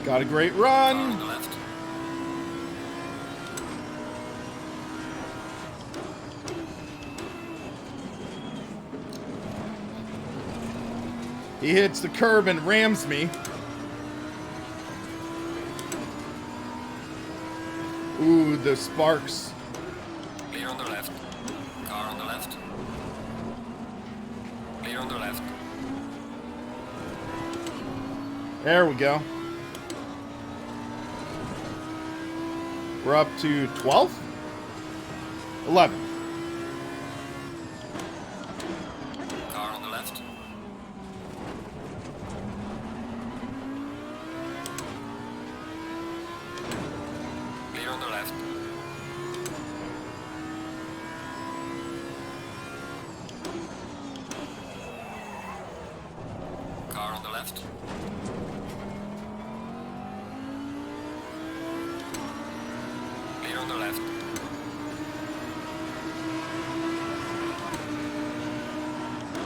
Got a great run. On the left. He hits the curb and rams me. Ooh, the sparks. Clear on the left. Car on the left. Clear on the left. There we go. We're up to 12? 11. Car on the left. Clear on the left. Car on the left. Clear on the left.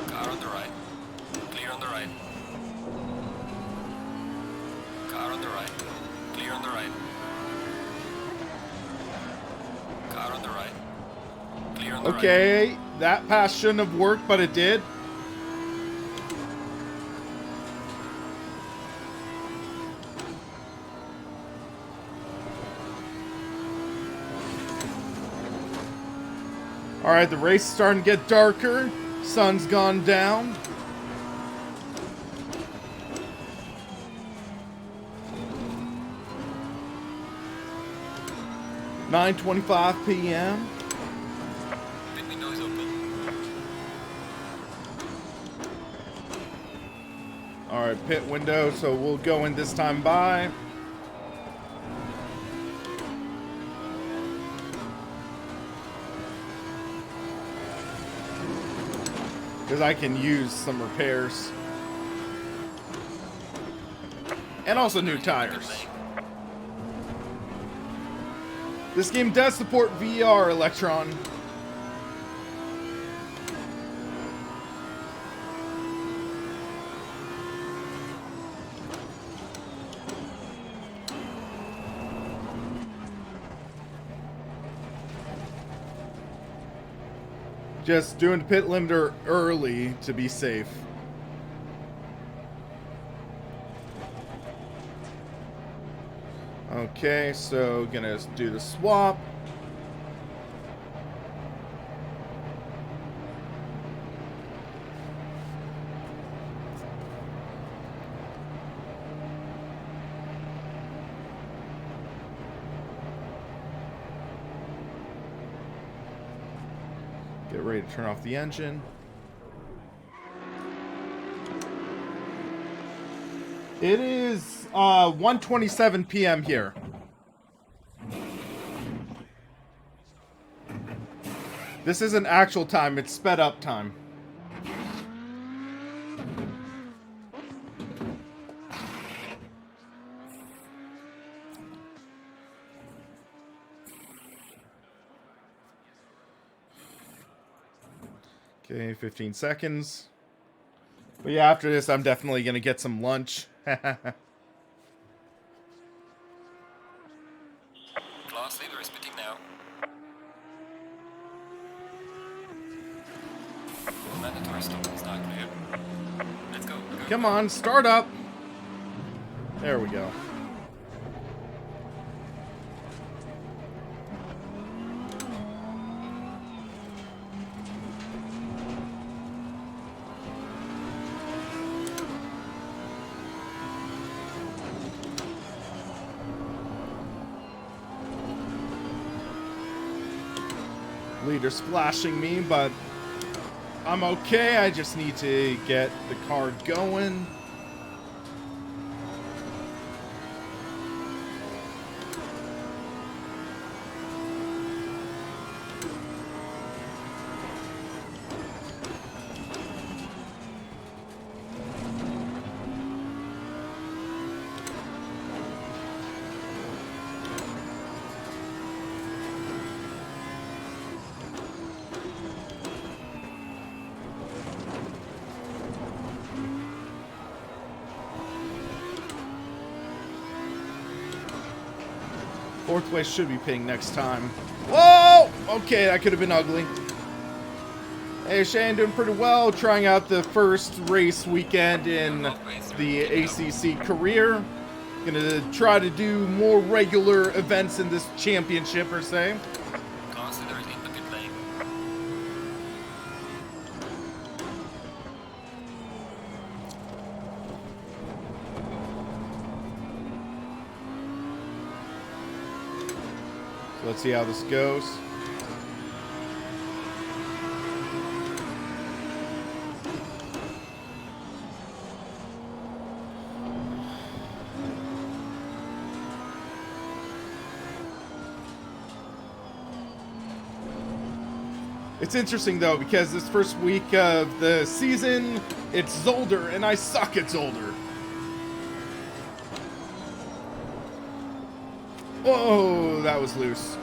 Car on the right. Clear on the right. Car on the right. Clear on the right. Car on the right. Clear on the right. Okay, that pass shouldn't have worked, but it did. Alright, the race is starting to get darker. Sun's gone down. (9:25 p.m.) Pit window is open. Alright, pit window, so we'll go in this time by. Because I can use some repairs. And also new tires. This game does support VR, Electron. Just doing the pit limiter early to be safe. Okay, so gonna do the swap. Get ready to turn off the engine. It is 1:27 p.m. here. This isn't actual time, it's sped up time. Okay, 15 seconds. But yeah, after this, I'm definitely going to get some lunch. Class leader is pitting now. Mandatory stop is not clear. Let's go. Come on, start up. There we go. Leader splashing me, but I'm okay. I just need to get the car going. Fourth place should be ping next time. Whoa! Okay, that could have been ugly. Hey, Shane, doing pretty well. Trying out the first race weekend in the ACC career. Gonna try to do more regular events in this championship, per se. Consider it in the pit lane. So let's see how this goes. It's interesting though, because this first week of the season, it's Zolder, and I suck at Zolder. Oh, that was loose.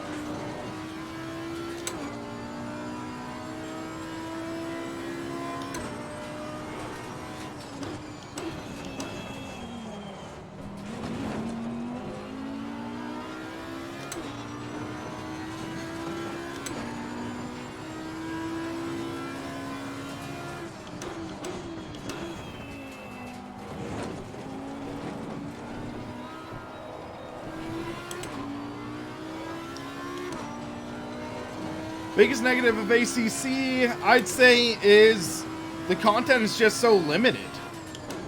Biggest negative of ACC, I'd say, is the content is just so limited.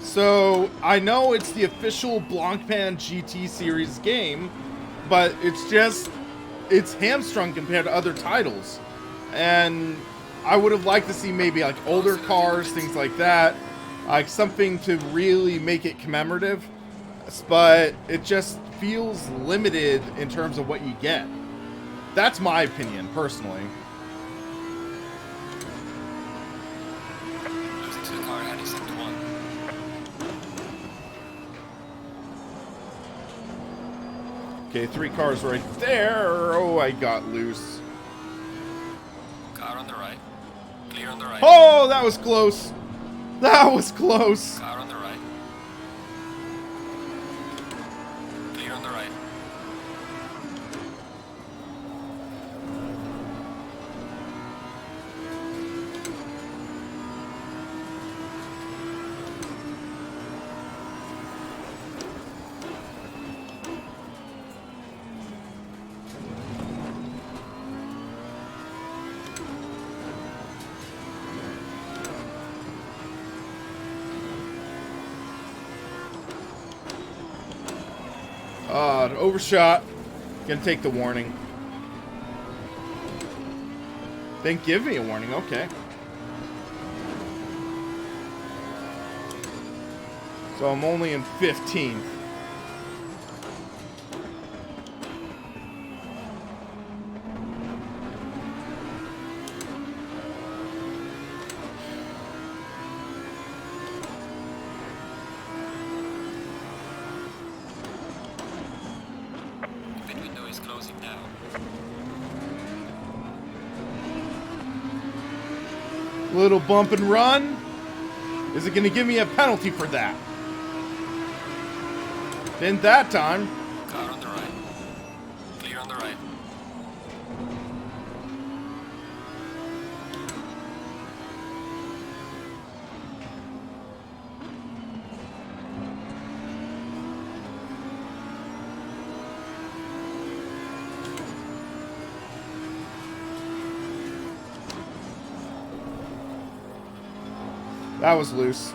So, I know it's the official Blancpain GT series game, but it's hamstrung compared to other titles. And I would have liked to see maybe like older cars, things like that, like something to really make it commemorative, but it just feels limited in terms of what you get. That's my opinion, personally. Losing to the car ahead is sector 1. Okay, 3 cars right there. Oh, I got loose. Car on the right. Clear on the right. Oh, that was close. That was close. Car on the right. Clear on the right. Overshot. Gonna take the warning. Then give me a warning, okay. So I'm only in 15th. Pit window is closing now. Little bump and run. Is it gonna give me a penalty for that? Didn't that time. Car on the right. Clear on the right. That was loose.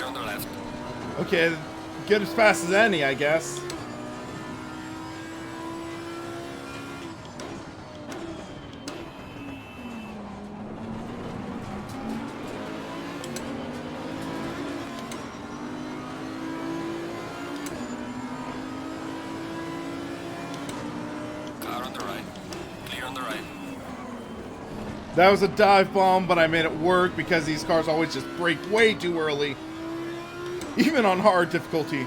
on the left. Okay, get as fast as any, I guess. Car on the right. Clear on the right. That was a dive bomb, but I made it work because these cars always just brake way too early. Even on hard difficulty.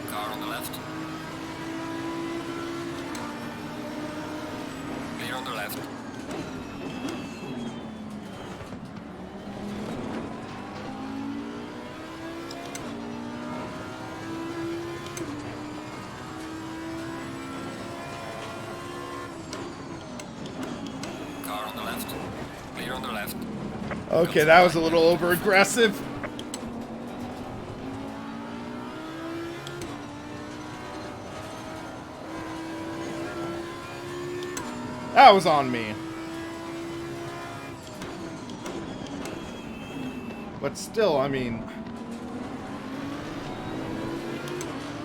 Car on the left. Clear on the left. Car on the left. Clear on the left. Okay, that was a little over aggressive. That was on me. But still, I mean,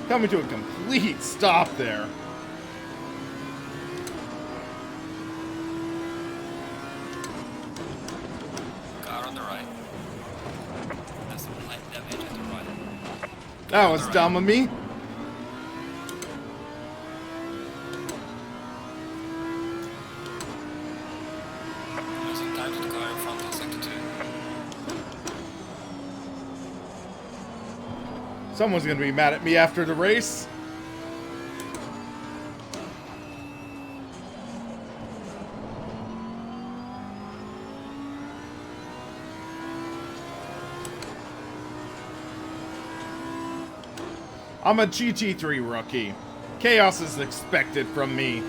coming to a complete stop there. Car on the right. There's some light damage at the right. That was dumb of me. Losing time to the car in front in sector 2. Someone's gonna be mad at me after the race. I'm a GT3 rookie. Chaos is expected from me.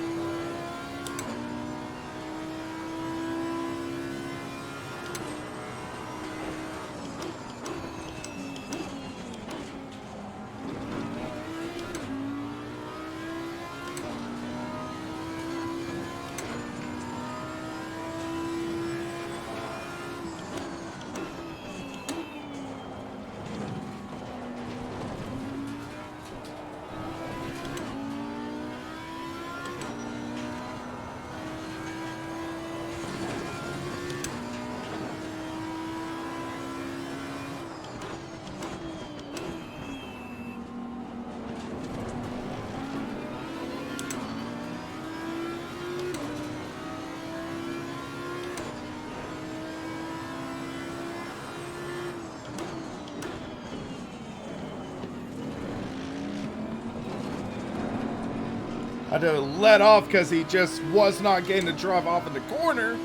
I had to let off because he just was not getting to drive off in the corner.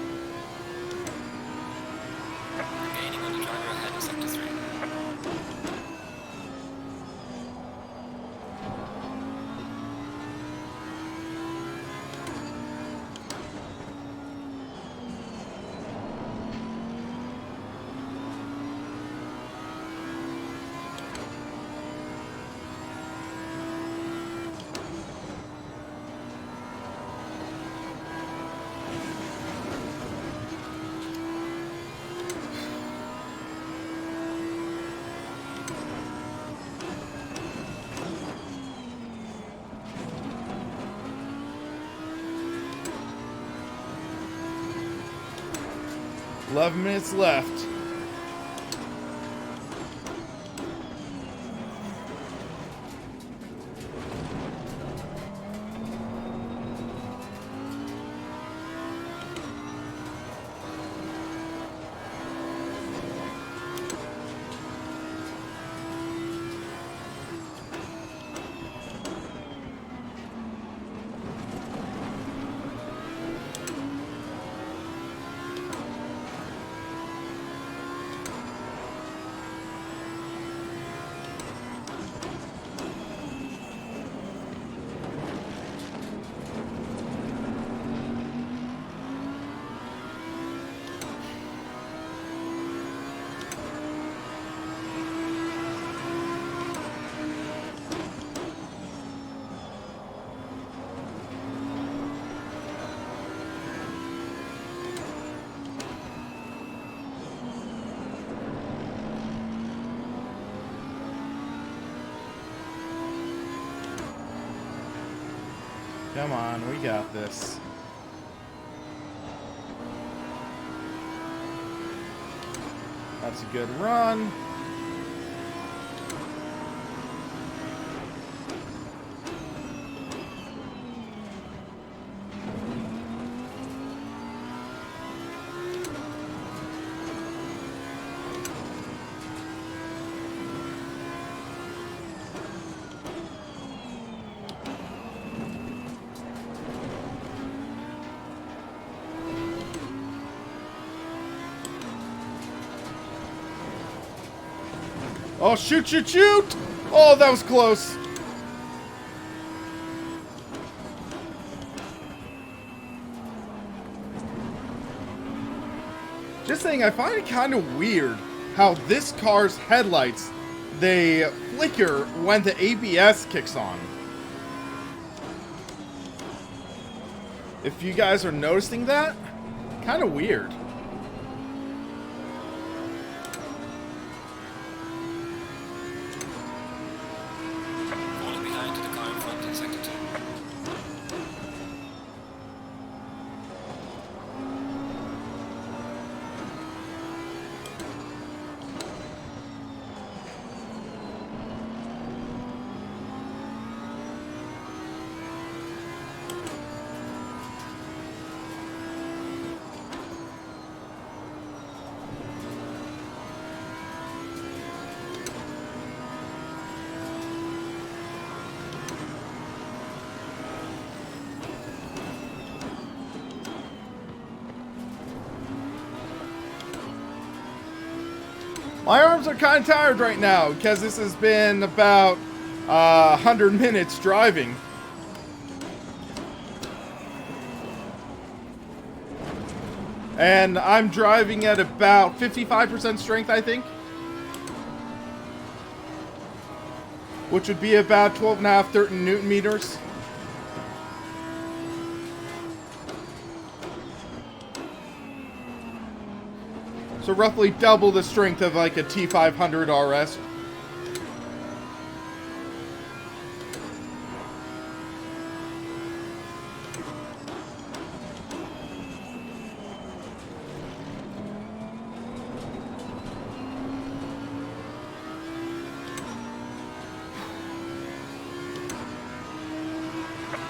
Gaining on the driver ahead in sector 3. Eleven minutes left. Come on, we got this. That's a good run. Oh, shoot, shoot, shoot! Oh, that was close. Just saying, I find it kind of weird how this car's headlights, they flicker when the ABS kicks on. If you guys are noticing that, kind of weird. My arms are kind of tired right now because this has been about 100 minutes driving. And I'm driving at about 55% strength, I think. Which would be about 12.5, 13 Newton meters. So roughly double the strength of like a T500 RS.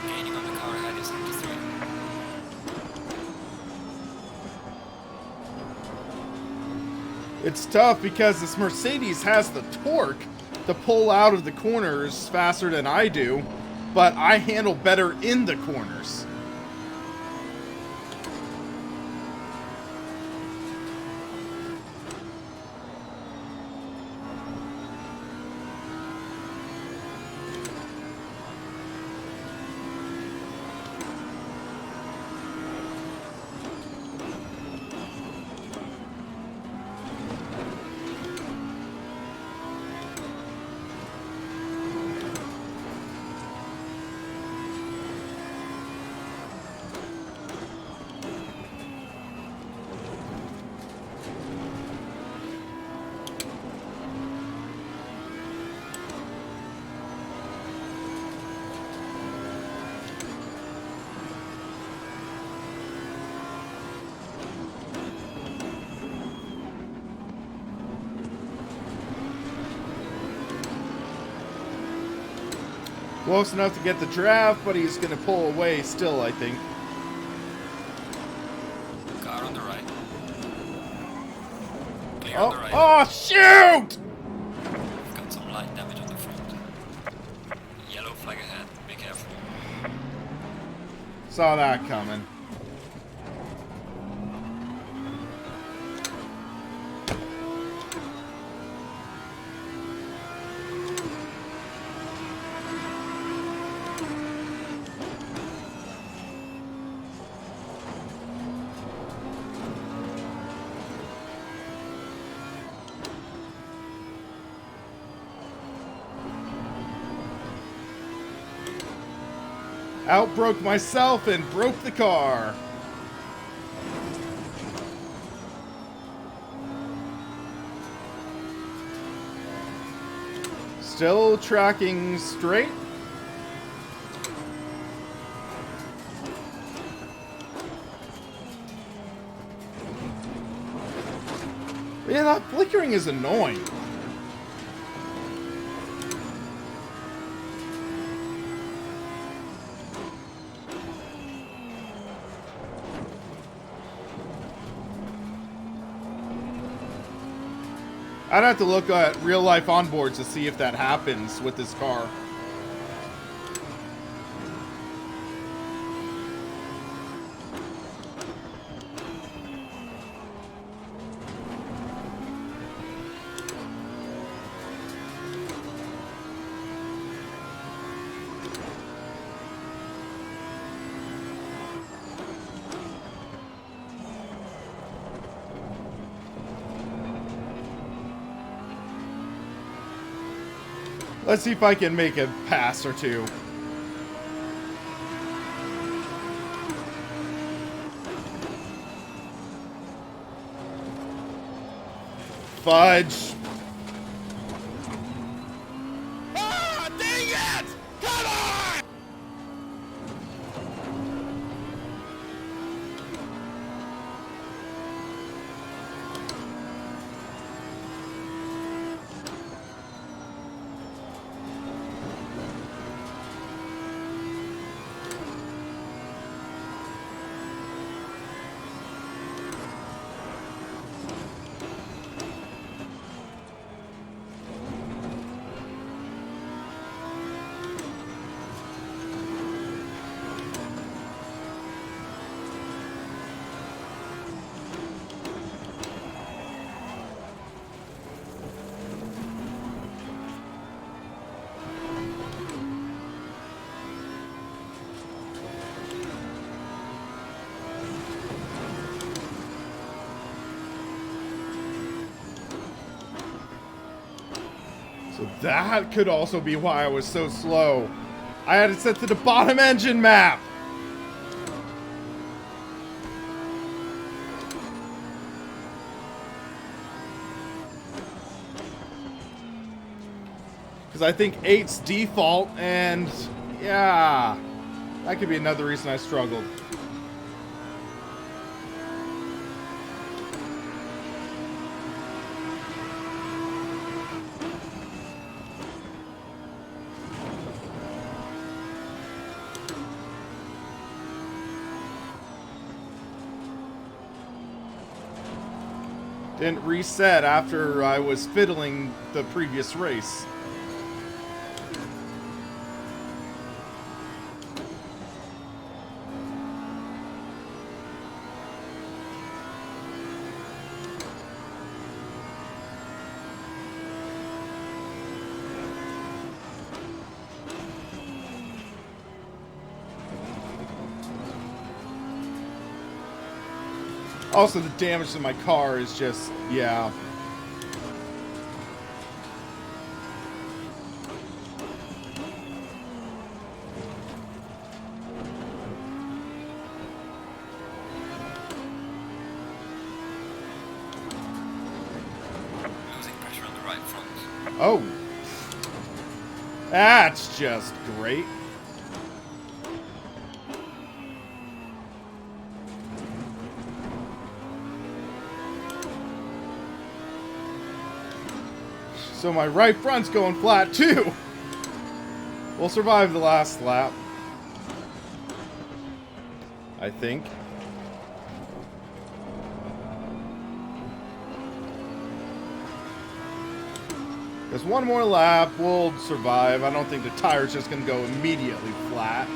Gaining on the car ahead is 93. It's tough because this Mercedes has the torque to pull out of the corners faster than I do, but I handle better in the corners. Close enough to get the draft, but he's going to pull away still, I think. Car on the right. Clear Oh, on the right. oh, shoot! We've got some light damage on the front. Yellow flag ahead. Be careful. Saw that coming. Outbroke myself and broke the car. Still tracking straight. Yeah, that flickering is annoying. I'd have to look at real-life onboards to see if that happens with this car. Let's see if I can make a pass or two. Fudge. Ah, dang it! Come on! So that could also be why I was so slow. I had it set to the bottom engine map. Because I think 8's default, and yeah, that could be another reason I struggled. Didn't reset after I was fiddling the previous race. Also, the damage to my car is just, yeah. Losing pressure on the right front. Oh. That's just great. So my right front's going flat too. We'll survive the last lap, I think. There's one more lap, we'll survive. I don't think the tire's just gonna go immediately flat.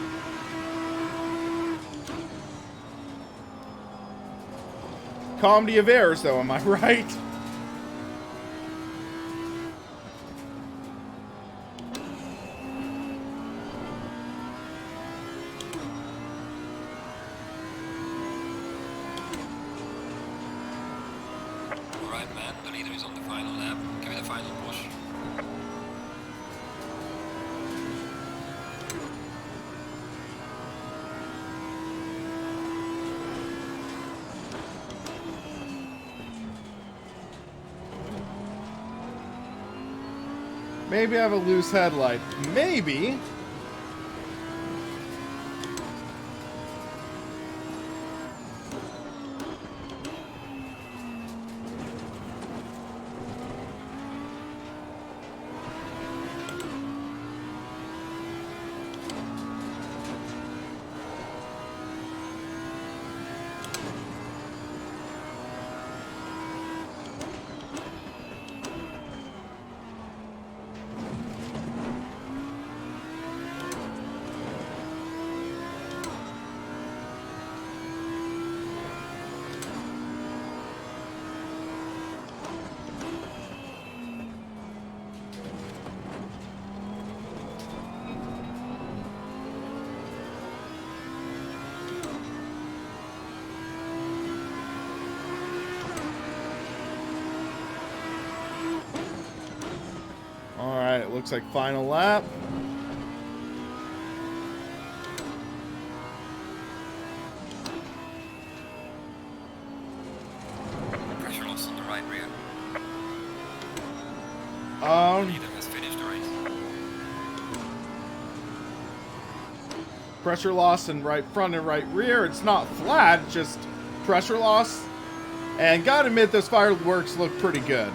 Comedy of errors though, am I right? Alright, man, the leader is on the final lap. Give it a final push. Maybe I have a loose headlight. Maybe. looks like final lap. Pressure loss on the right rear. Leader has finished the race. Pressure loss in right front and right rear. It's not flat, just pressure loss. And gotta admit, those fireworks look pretty good.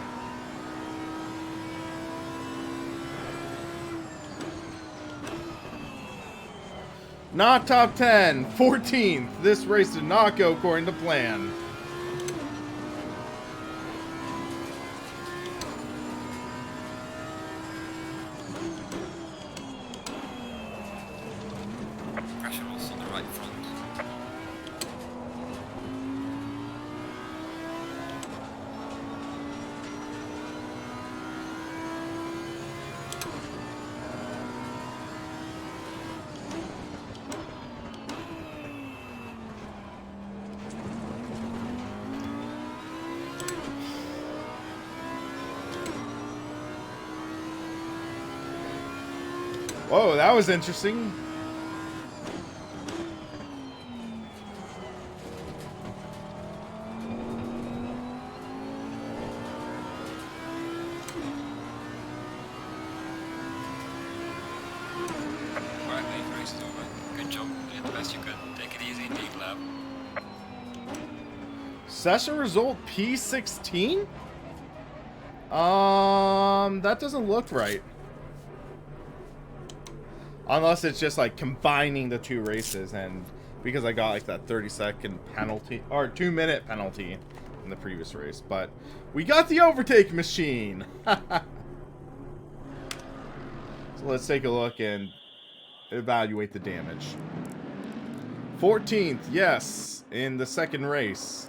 Not top 10, 14th. This race did not go according to plan. Pressure loss on the right front. Whoa, that was interesting. Alright, mate, the race is over. Good job. You did the best you could. Take it easy, deep lap. Session result P16? That doesn't look right. Unless it's just like combining the two races, and because I got like that 30-second penalty or 2-minute penalty in the previous race, but we got the overtake machine. So let's take a look and evaluate the damage. 14th, yes, in the second race.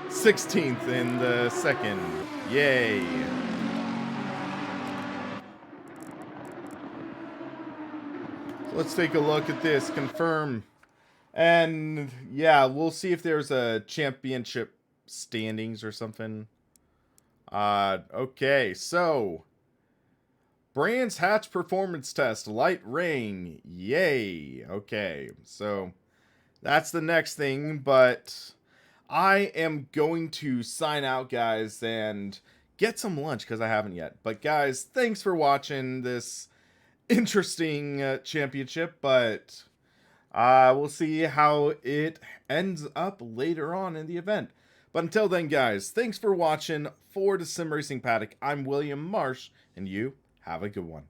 16th in the second. Yay. Let's take a look at this. Confirm. And yeah, we'll see if there's a championship standings or something. Okay, so Brands Hatch performance test, light rain. Yay. Okay, so that's the next thing, but I am going to sign out, guys, and get some lunch because I haven't yet. But guys, thanks for watching this interesting championship, but we'll see how it ends up later on in the event. But until then, guys, thanks for watching. For the Sim Racing Paddock, I'm William Marsh, and you have a good one.